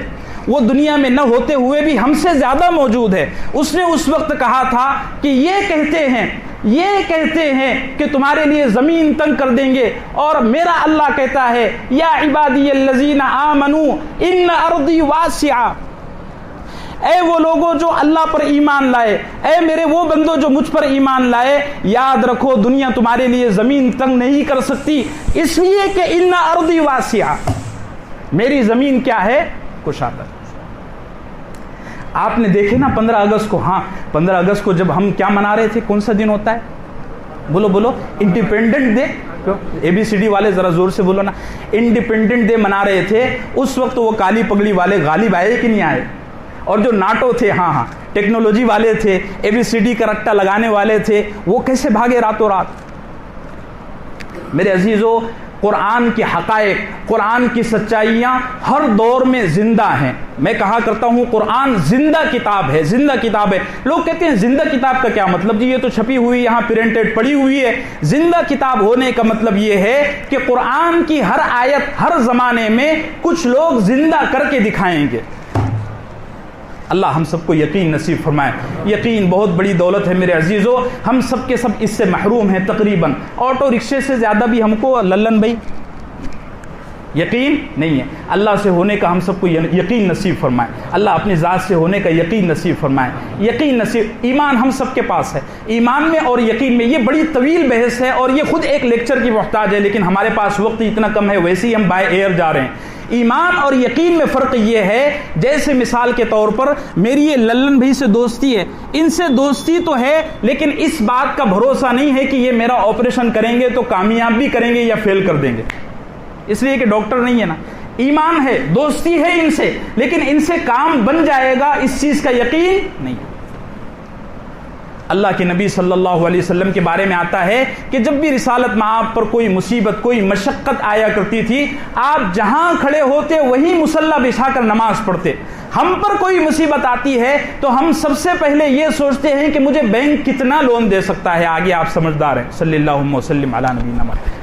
وہ دنیا میں نہ ہوتے ہوئے بھی ہم سے زیادہ موجود ہے۔ اس نے اس وقت کہا تھا کہ یہ کہتے ہیں کہ تمہارے لیے زمین تنگ کر دیں گے، اور میرا اللہ کہتا ہے یا عبادی الذین آمنوا ان ارضی واسعہ، اے وہ لوگوں جو اللہ پر ایمان لائے، اے میرے وہ بندوں جو مجھ پر ایمان لائے، یاد رکھو دنیا تمہارے لیے زمین تنگ نہیں کر سکتی، اس لیے کہ ان ارضی واسعہ، میری زمین کیا ہے؟ کشادہ۔ آپ نے دیکھے نا 15 اگست کو، 15 اگست کو جب ہم کیا منا رہے تھے، کون سا دن ہوتا ہے؟ بولو انڈیپینڈنٹ ڈے، ABCD والے ذرا زور سے بولو نا، انڈیپینڈنٹ ڈے منا رہے تھے۔ اس وقت وہ کالی پگڑی والے غالب آئے کہ نہیں آئے؟ اور جو ناٹو تھے، ٹیکنالوجی والے تھے، ABCD کا رٹا لگانے والے تھے، وہ کیسے بھاگے راتوں رات؟ میرے عزیزو، قرآن کی حقائق، قرآن کی سچائیاں ہر دور میں زندہ ہیں۔ میں کہا کرتا ہوں قرآن زندہ کتاب ہے، زندہ کتاب ہے۔ لوگ کہتے ہیں زندہ کتاب کا کیا مطلب؟ جی یہ تو چھپی ہوئی یہاں پرنٹڈ پڑی ہوئی ہے۔ زندہ کتاب ہونے کا مطلب یہ ہے کہ قرآن کی ہر آیت ہر زمانے میں کچھ لوگ زندہ کر کے دکھائیں گے۔ اللہ ہم سب کو یقین نصیب فرمائے۔ یقین بہت بڑی دولت ہے میرے عزیزو، ہم سب کے سب اس سے محروم ہیں تقریباً۔ آٹو رکشے سے زیادہ بھی ہم کو للن بھائی یقین نہیں ہے۔ اللہ سے ہونے کا ہم سب کو یقین نصیب فرمائے۔ اللہ اپنی ذات سے ہونے کا یقین نصیب فرمائے۔ یقین نصیب، ایمان ہم سب کے پاس ہے۔ ایمان میں اور یقین میں یہ بڑی طویل بحث ہے اور یہ خود ایک لیکچر کی محتاج ہے، لیکن ہمارے پاس وقت اتنا کم ہے، ویسے ہی ہم بائی ایئر جا رہے ہیں۔ ایمان اور یقین میں فرق یہ ہے، جیسے مثال کے طور پر میری یہ للن بھائی سے دوستی ہے، ان سے دوستی تو ہے لیکن اس بات کا بھروسہ نہیں ہے کہ یہ میرا آپریشن کریں گے تو کامیاب بھی کریں گے یا فیل کر دیں گے، اس لیے کہ ڈاکٹر نہیں ہے نا۔ ایمان ہے، دوستی ہے ان سے، لیکن ان سے کام بن جائے گا اس چیز کا یقین نہیں۔ اللہ کے نبی صلی اللہ علیہ وسلم کے بارے میں آتا ہے کہ جب بھی رسالت میں آپ پر کوئی مصیبت، کوئی مشقت آیا کرتی تھی، آپ جہاں کھڑے ہوتے وہیں مصلی بچھا کر نماز پڑھتے۔ ہم پر کوئی مصیبت آتی ہے تو ہم سب سے پہلے یہ سوچتے ہیں کہ مجھے بینک کتنا لون دے سکتا ہے۔ آگے آپ سمجھدار ہیں۔ صلی اللہ وسلم علی نبینا محمد۔